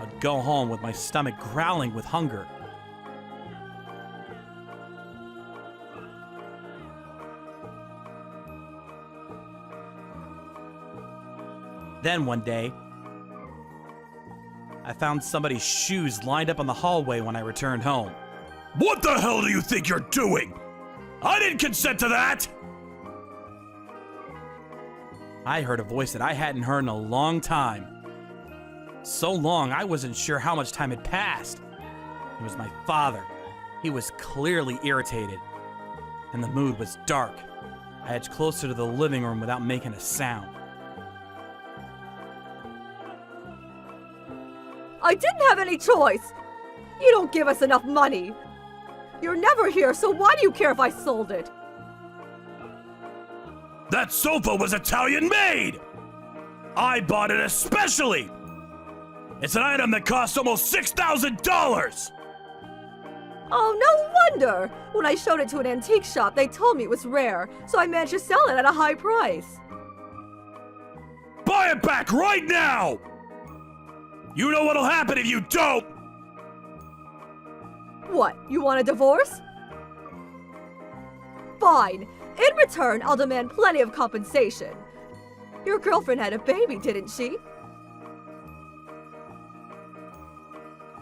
[SPEAKER 3] I'd go home with my stomach growling with hunger. Then one day, I found somebody's shoes lined up on the hallway when I returned home. What the hell do you think you're doing? I didn't consent to that! I heard a voice that I hadn't heard in a long time. So long, I wasn't sure how much time had passed. It was my father. He was clearly irritated, and the mood was dark. I edged closer to the living room without making a sound.
[SPEAKER 1] I didn't have any choice. You don't give us enough money. You're never here, so why do you care if I sold it?
[SPEAKER 3] That sofa was Italian-made! I bought it especially! It's an item that costs almost $6,000!
[SPEAKER 1] Oh, no wonder! When I showed it to an antique shop, they told me it was rare, so I managed to sell it at a high price.
[SPEAKER 3] Buy it back right now! You know what'll happen if you don't!
[SPEAKER 1] What, you want a divorce? Fine. In return, I'll demand plenty of compensation. Your girlfriend had a baby, didn't she?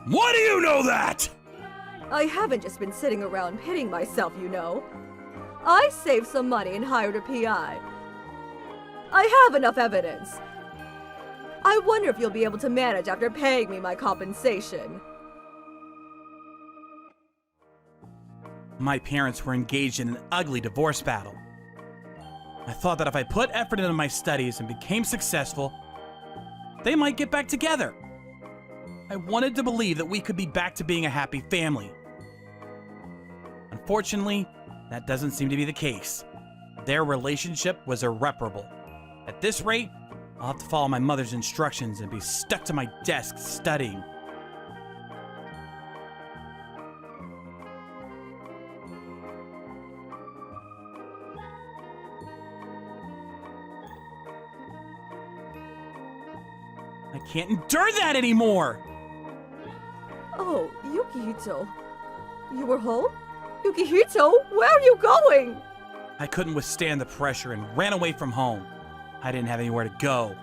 [SPEAKER 3] Why do you know that?
[SPEAKER 1] I haven't just been sitting around pitting myself, you know. I saved some money and hired a PI. I have enough evidence. I wonder if you'll be able to manage after paying me my compensation.
[SPEAKER 3] My parents were engaged in an ugly divorce battle. I thought that if I put effort into my studies and became successful, they might get back together. I wanted to believe that we could be back to being a happy family. Unfortunately, that doesn't seem to be the case. Their relationship was irreparable. At this rate, I'll have to follow my mother's instructions and be stuck to my desk studying. I can't endure that anymore!
[SPEAKER 1] Oh, Yukihito. You were home? Yukihito, where are you going?
[SPEAKER 3] I couldn't withstand the pressure and ran away from home. I didn't have anywhere to go,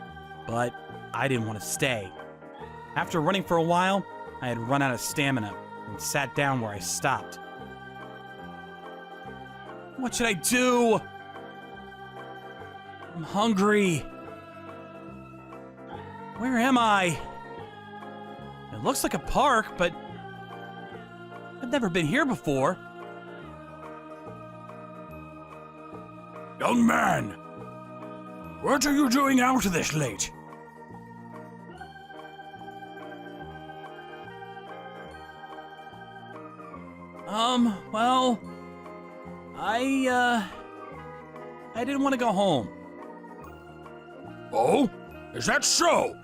[SPEAKER 3] but I didn't want to stay. After running for a while, I had run out of stamina and sat down where I stopped. What should I do? I'm hungry. Where am I? It looks like a park, but I've never been here before. Young man, what are you doing out this late? Well, I didn't want to go home. Oh? Is that so?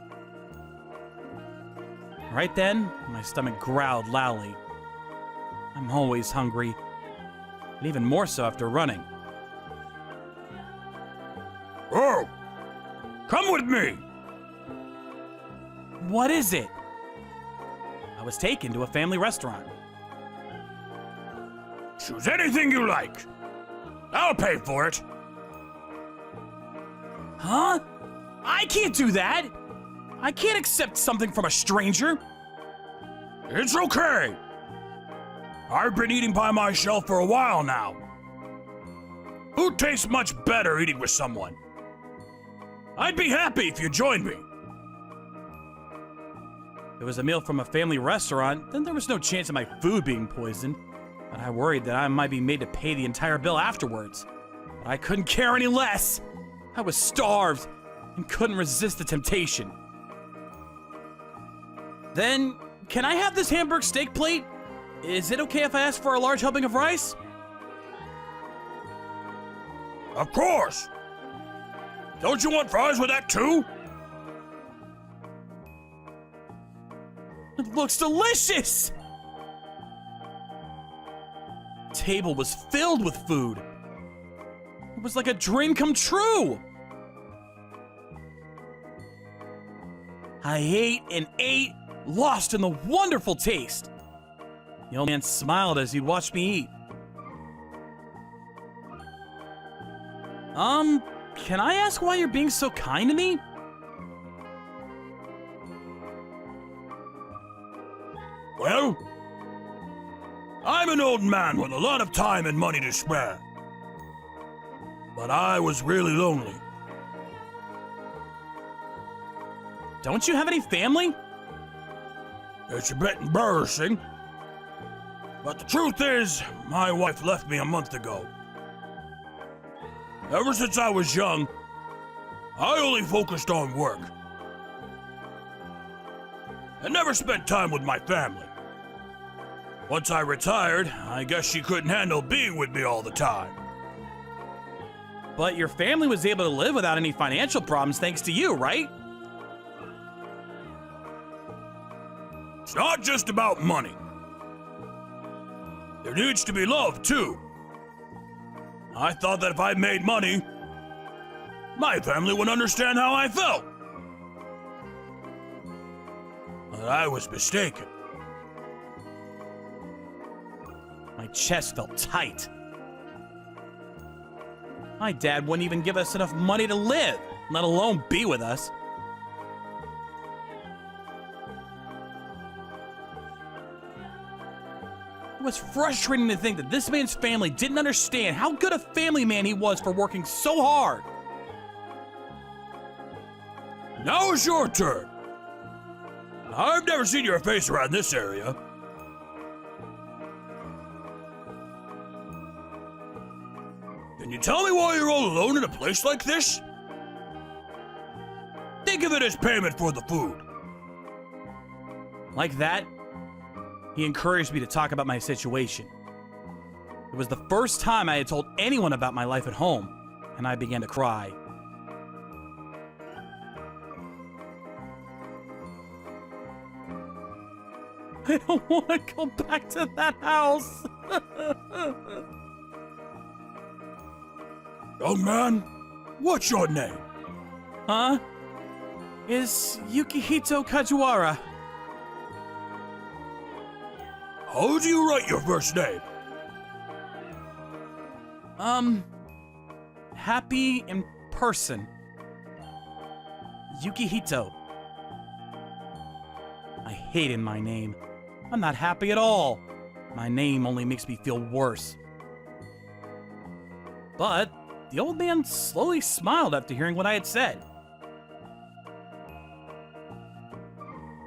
[SPEAKER 3] Right then, my stomach growled loudly. I'm always hungry, and even more so after running. Oh, come with me. What is it? I was taken to a family restaurant. Choose anything you like. I'll pay for it. Huh? I can't do that. I can't accept something from a stranger. It's okay. I've been eating by myself for a while now. Food tastes much better eating with someone. I'd be happy if you joined me. It was a meal from a family restaurant, then there was no chance of my food being poisoned. But I worried that I might be made to pay the entire bill afterwards. But I couldn't care any less. I was starved and couldn't resist the temptation. Then, can I have this hamburg steak plate? Is it okay if I ask for a large helping of rice? Of course! Don't you want fries with that too? It looks delicious! The table was filled with food. It was like a dream come true. I ate and ate, lost in the wonderful taste. The old man smiled as he watched me eat. Can I ask why you're being so kind to me? Well, I'm an old man with a lot of time and money to spare. But I was really lonely. Don't you have any family? It's a bit embarrassing. But the truth is, my wife left me a month ago. Ever since I was young, I only focused on work. I never spent time with my family. Once I retired, I guess she couldn't handle being with me all the time. But your family was able to live without any financial problems thanks to you, right? It's not just about money. There needs to be love, too. I thought that if I made money, my family would understand how I felt. But I was mistaken. My chest felt tight. My dad wouldn't even give us enough money to live, let alone be with us. It was frustrating to think that this man's family didn't understand how good a family man he was for working so hard. Now it's your turn. I've never seen your face around this area. Can you tell me why you're all alone in a place like this? Think of it as payment for the food. Like that? He encouraged me to talk about my situation. It was the first time I had told anyone about my life at home, and I began to cry. I don't want to go back to that house. Young man, what's your name? Huh? Is Yukihito Kajiwara. How do you write your first name? Happy in person. Yukihito. I hated my name. I'm not happy at all. My name only makes me feel worse. But the old man slowly smiled after hearing what I had said.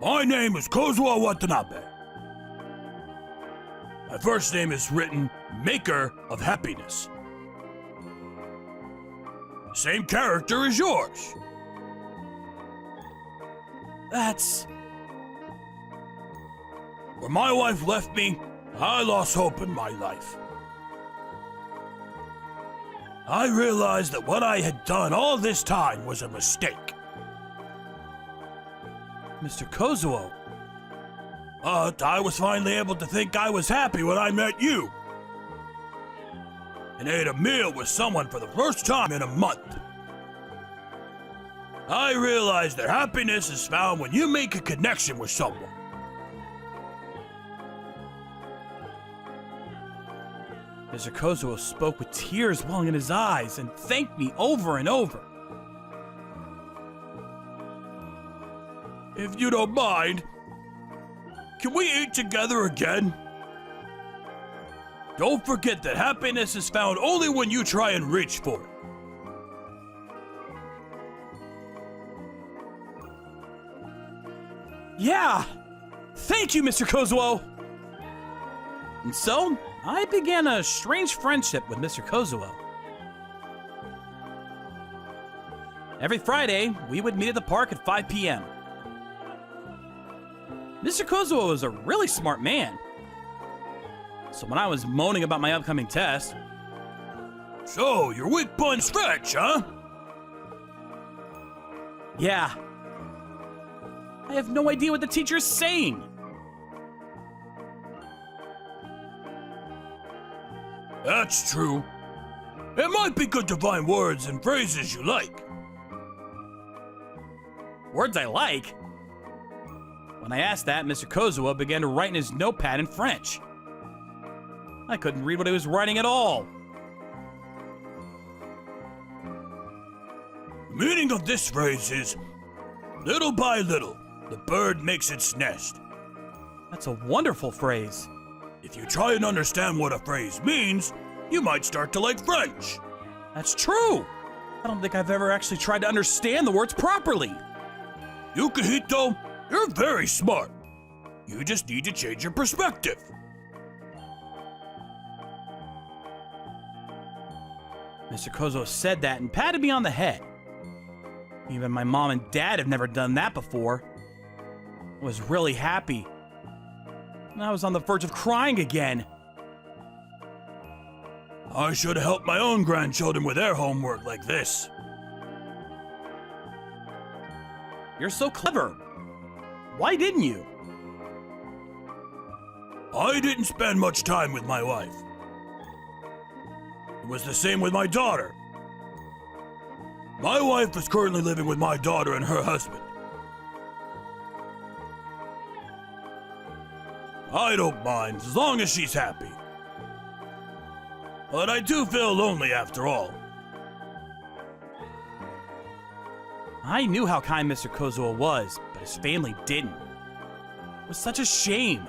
[SPEAKER 3] My name is Kozuo Watanabe. My first name is written Maker of Happiness. Same character as yours. That's... When my wife left me, I lost hope in my life. I realized that what I had done all this time was a mistake. Mr. Kozuo. But I was finally able to think I was happy when I met you. And ate a meal with someone for the first time in a month. I realize that happiness is found when you make a connection with someone. Mr. Kozuo spoke with tears welling in his eyes and thanked me over and over. If you don't mind, can we eat together again? Don't forget that happiness is found only when you try and reach for it. Yeah! Thank you, Mr. Kozuo! And so, I began a strange friendship with Mr. Kozuo. Every Friday, we would meet at the park at 5 p.m. Mr. Kozuo was a really smart man. So when I was moaning about my upcoming test, "So, your weak point's French, huh?" Yeah. I have no idea what the teacher's saying. That's true. It might be good to find words and phrases you like. Words I like? When I asked that, Mr. Kozuo began to write in his notepad in French. I couldn't read what he was writing at all. The meaning of this phrase is, little by little, the bird makes its nest. That's a wonderful phrase. If you try and understand what a phrase means, you might start to like French. That's true. I don't think I've ever actually tried to understand the words properly. Yukihito, you're very smart. You just need to change your perspective. Mr. Kozuo said that and patted me on the head. Even my mom and dad have never done that before. I was really happy. And I was on the verge of crying again. I should have helped my own grandchildren with their homework like this. You're so clever. Why didn't you? I didn't spend much time with my wife. It was the same with my daughter. My wife is currently living with my daughter and her husband. I don't mind, as long as she's happy. But I do feel lonely after all. I knew how kind Mr. Kozuo was, but his family didn't. It was such a shame.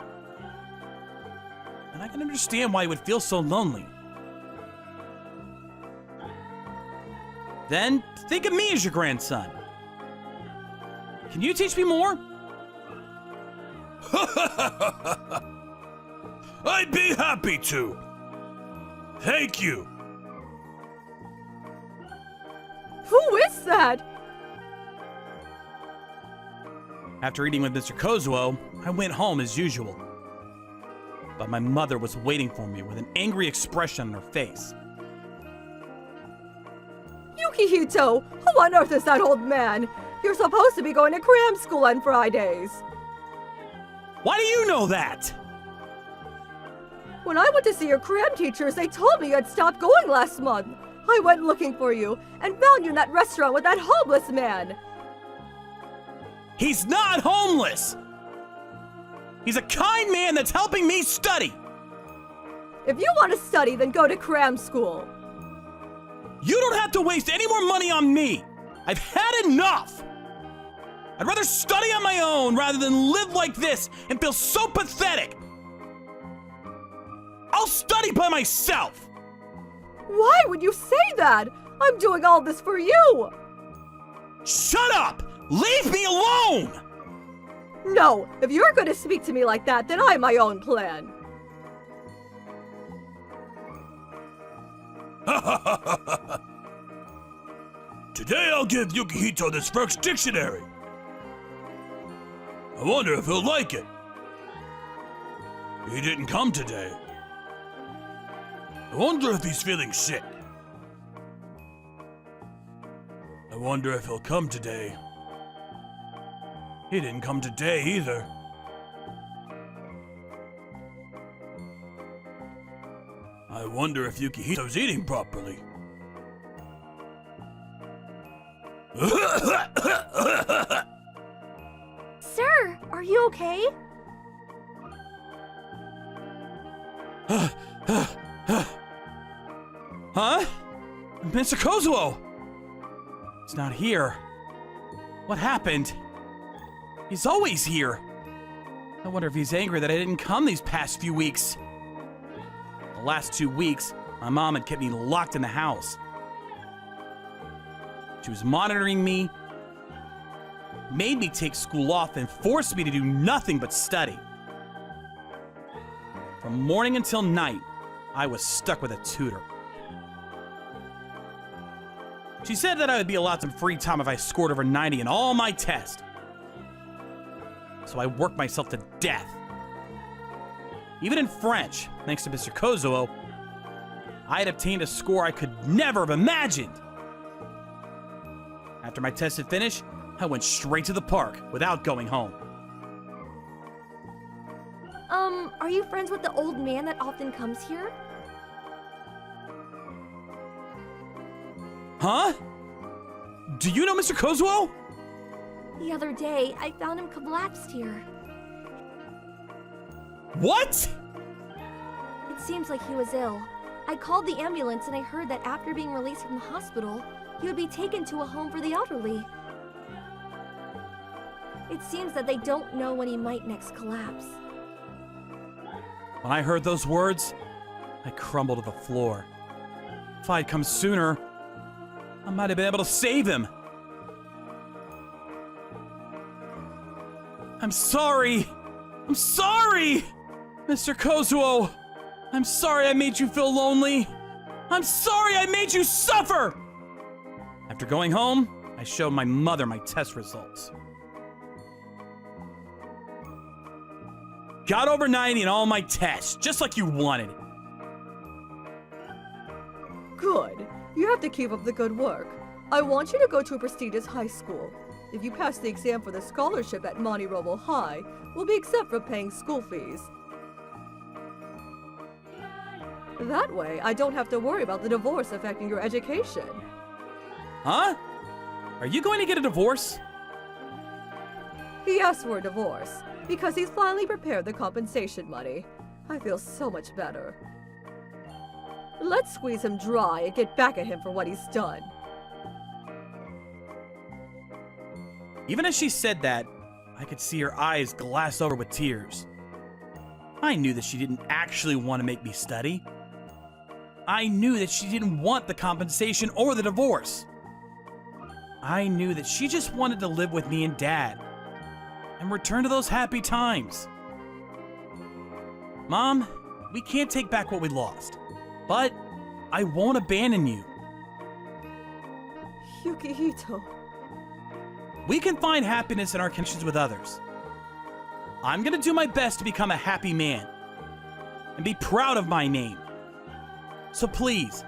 [SPEAKER 3] And I can understand why he would feel so lonely. Then, think of me as your grandson. Can you teach me more? I'd be happy to. Thank you.
[SPEAKER 1] Who is that?
[SPEAKER 3] After eating with Mr. Kozuo, I went home as usual. But my mother was waiting for me with an angry expression on her face.
[SPEAKER 1] Yukihito, who on earth is that old man? You're supposed to be going to cram school on Fridays.
[SPEAKER 3] Why do you know that?
[SPEAKER 1] When I went to see your cram teachers, they told me you had stopped going last month. I went looking for you and found you in that restaurant with that homeless man.
[SPEAKER 3] He's not homeless! He's a kind man that's helping me study!
[SPEAKER 1] If you want to study, then go to cram school.
[SPEAKER 3] You don't have to waste any more money on me! I've had enough! I'd rather study on my own rather than live like this and feel so pathetic! I'll study by myself!
[SPEAKER 1] Why would you say that? I'm doing all this for you!
[SPEAKER 3] Shut up! Leave me alone!
[SPEAKER 1] No, if you're going to speak to me like that, then I have my own plan.
[SPEAKER 3] Today I'll give Yukihito this French dictionary. I wonder if he'll like it. He didn't come today. I wonder if he's feeling sick. I wonder if he'll come today. He didn't come today either. I wonder if Yukihito's eating properly.
[SPEAKER 1] Sir, are you okay?
[SPEAKER 3] Huh? Mr. Kozuo! He's not here. What happened? He's always here. I wonder if he's angry that I didn't come these past few weeks. The last 2 weeks, my mom had kept me locked in the house. She was monitoring me, made me take school off, and forced me to do nothing but study. From morning until night, I was stuck with a tutor. She said that I would be allowed some free time if I scored over 90 in all my tests. So I worked myself to death. Even in French, thanks to Mr. Kozuo, I had obtained a score I could never have imagined. After my test had finished, I went straight to the park without going home.
[SPEAKER 1] Are you friends with the old man that often comes here?
[SPEAKER 3] Huh? Do you know Mr. Kozuo?
[SPEAKER 1] The other day, I found him collapsed here.
[SPEAKER 3] What?
[SPEAKER 1] It seems like he was ill. I called the ambulance and I heard that after being released from the hospital, he would be taken to a home for the elderly. It seems that they don't know when he might next collapse.
[SPEAKER 3] When I heard those words, I crumbled to the floor. If I had come sooner, I might have been able to save him. I'm sorry! I'm sorry! Mr. Kozuo! I'm sorry I made you feel lonely! I'm sorry I made you suffer! After going home, I showed my mother my test results. Got over 90 in all my tests, just like you wanted.
[SPEAKER 6] Good. You have to keep up the good work. I want you to go to a prestigious high school. If you pass the exam for the scholarship at MoniRobo High, we'll be exempt from paying school fees. That way, I don't have to worry about the divorce affecting your education.
[SPEAKER 3] Huh? Are you going to get a divorce?
[SPEAKER 6] He asked for a divorce because he's finally prepared the compensation money. I feel so much better. Let's squeeze him dry and get back at him for what he's done.
[SPEAKER 3] Even as she said that, I could see her eyes glass over with tears. I knew that she didn't actually want to make me study. I knew that she didn't want the compensation or the divorce. I knew that she just wanted to live with me and Dad and return to those happy times. Mom, we can't take back what we lost, but I won't abandon you.
[SPEAKER 6] Yukihito.
[SPEAKER 3] We can find happiness in our connections with others. I'm gonna do my best to become a happy man and be proud of my name. So please,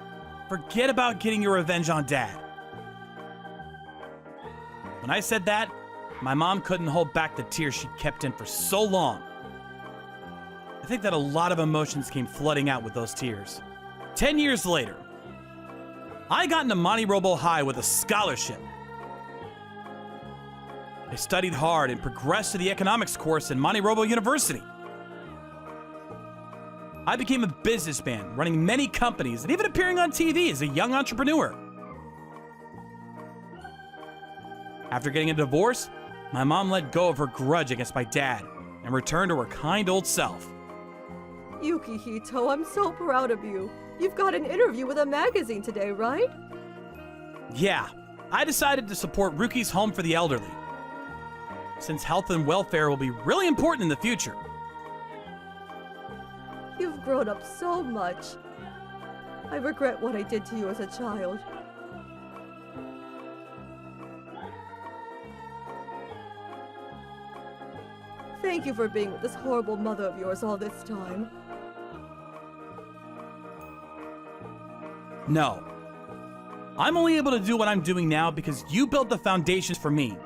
[SPEAKER 3] forget about getting your revenge on Dad. When I said that, my mom couldn't hold back the tears she'd kept in for so long. I think that a lot of emotions came flooding out with those tears. 10 years later, I got into MoniRobo High with a scholarship. I studied hard and progressed to the economics course in MoniRobo University. I became a businessman, running many companies and even appearing on TV as a young entrepreneur. After getting a divorce, my mom let go of her grudge against my dad and returned to her kind old self.
[SPEAKER 6] Yukihito, I'm so proud of you. You've got an interview with a magazine today, right?
[SPEAKER 3] Yeah, I decided to support Ruki's Home for the Elderly, since health and welfare will be really important in the future.
[SPEAKER 6] You've grown up so much. I regret what I did to you as a child. Thank you for being with this horrible mother of yours all this time.
[SPEAKER 3] No. I'm only able to do what I'm doing now because you built the foundations for me.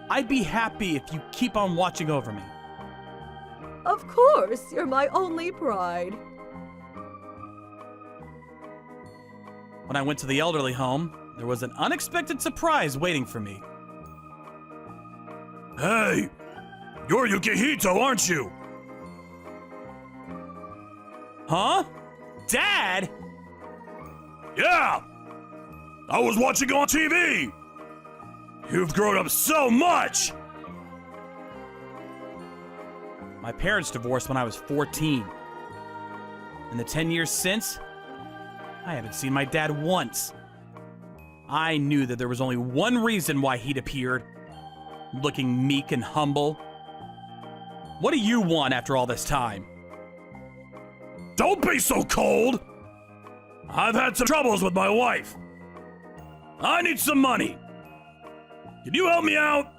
[SPEAKER 3] I'd be happy if you keep on watching over me.
[SPEAKER 6] Of course, you're my only pride.
[SPEAKER 3] When I went to the elderly home, there was an unexpected surprise waiting for me. Hey! You're Yukihito, aren't you? Huh? Dad? Yeah! I was watching on TV! You've grown up so much! My parents divorced when I was 14. In the 10 years since, I haven't seen my dad once. I knew that there was only one reason why he'd appeared, looking meek and humble. What do you want after all this time? Don't be so cold! I've had some troubles with my wife. I need some money. Can you help me out?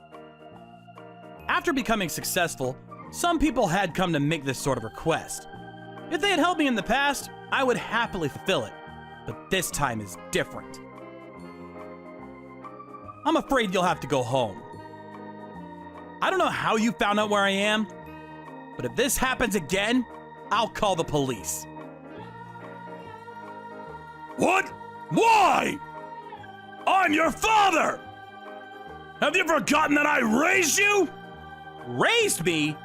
[SPEAKER 3] After becoming successful, some people had come to make this sort of request. If they had helped me in the past, I would happily fulfill it. But this time is different. I'm afraid you'll have to go home. I don't know how you found out where I am, but if this happens again, I'll call the police. What? Why? I'm your father! Have you forgotten that I raised you? Raised me?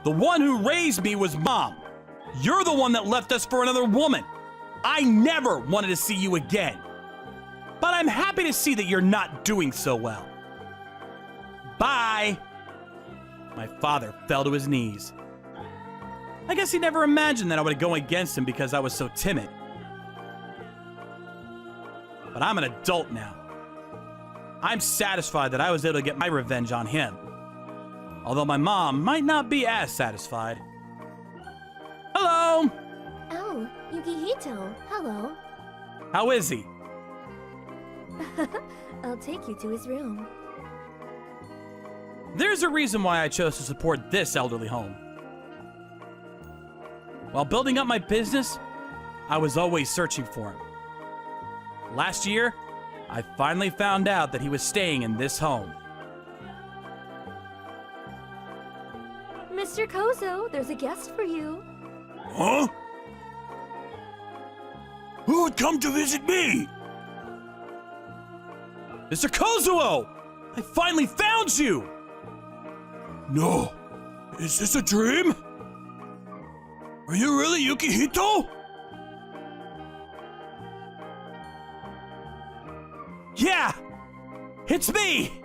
[SPEAKER 3] The one who raised me was Mom. You're the one that left us for another woman. I never wanted to see you again. But I'm happy to see that you're not doing so well. Bye. My father fell to his knees. I guess he never imagined that I would go against him because I was so timid. But I'm an adult now. I'm satisfied that I was able to get my revenge on him. Although my mom might not be as satisfied. Hello!
[SPEAKER 2] Oh, Yukihito, hello.
[SPEAKER 3] How is he?
[SPEAKER 2] I'll take you to his room.
[SPEAKER 3] There's a reason why I chose to support this elderly home. While building up my business, I was always searching for him. Last year, I finally found out that he was staying in this home.
[SPEAKER 1] Mr. Kozo, there's a guest for you.
[SPEAKER 3] Huh? Who would come to visit me? Mr. Kozuo! I finally found you! No. Is this a dream? Are you really Yukihito? Yeah! It's me!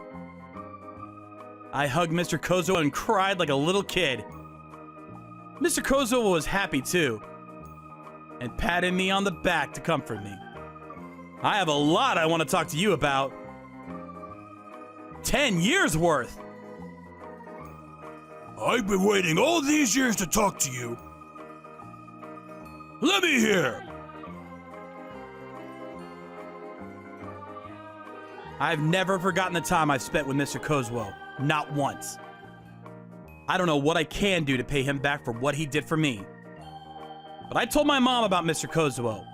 [SPEAKER 3] I hugged Mr. Kozuo and cried like a little kid. Mr. Kozuo was happy too, and patted me on the back to comfort me. I have a lot I want to talk to you about. 10 years worth! I've been waiting all these years to talk to you. Let me hear! I've never forgotten the time I've spent with Mr. Kozuo. Not once. I don't know what I can do to pay him back for what he did for me. But I told my mom about Mr. Kozuo.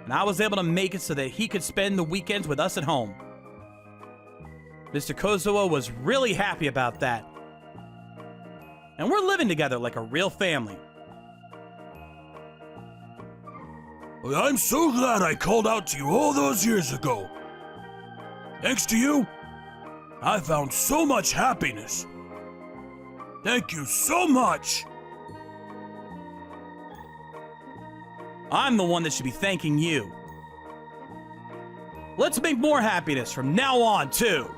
[SPEAKER 3] And I was able to make it so that he could spend the weekends with us at home. Mr. Kozuo was really happy about that. And we're living together like a real family. Well, I'm so glad I called out to you all those years ago. Thanks to you, I found so much happiness. Thank you so much. I'm the one that should be thanking you. Let's make more happiness from now on, too.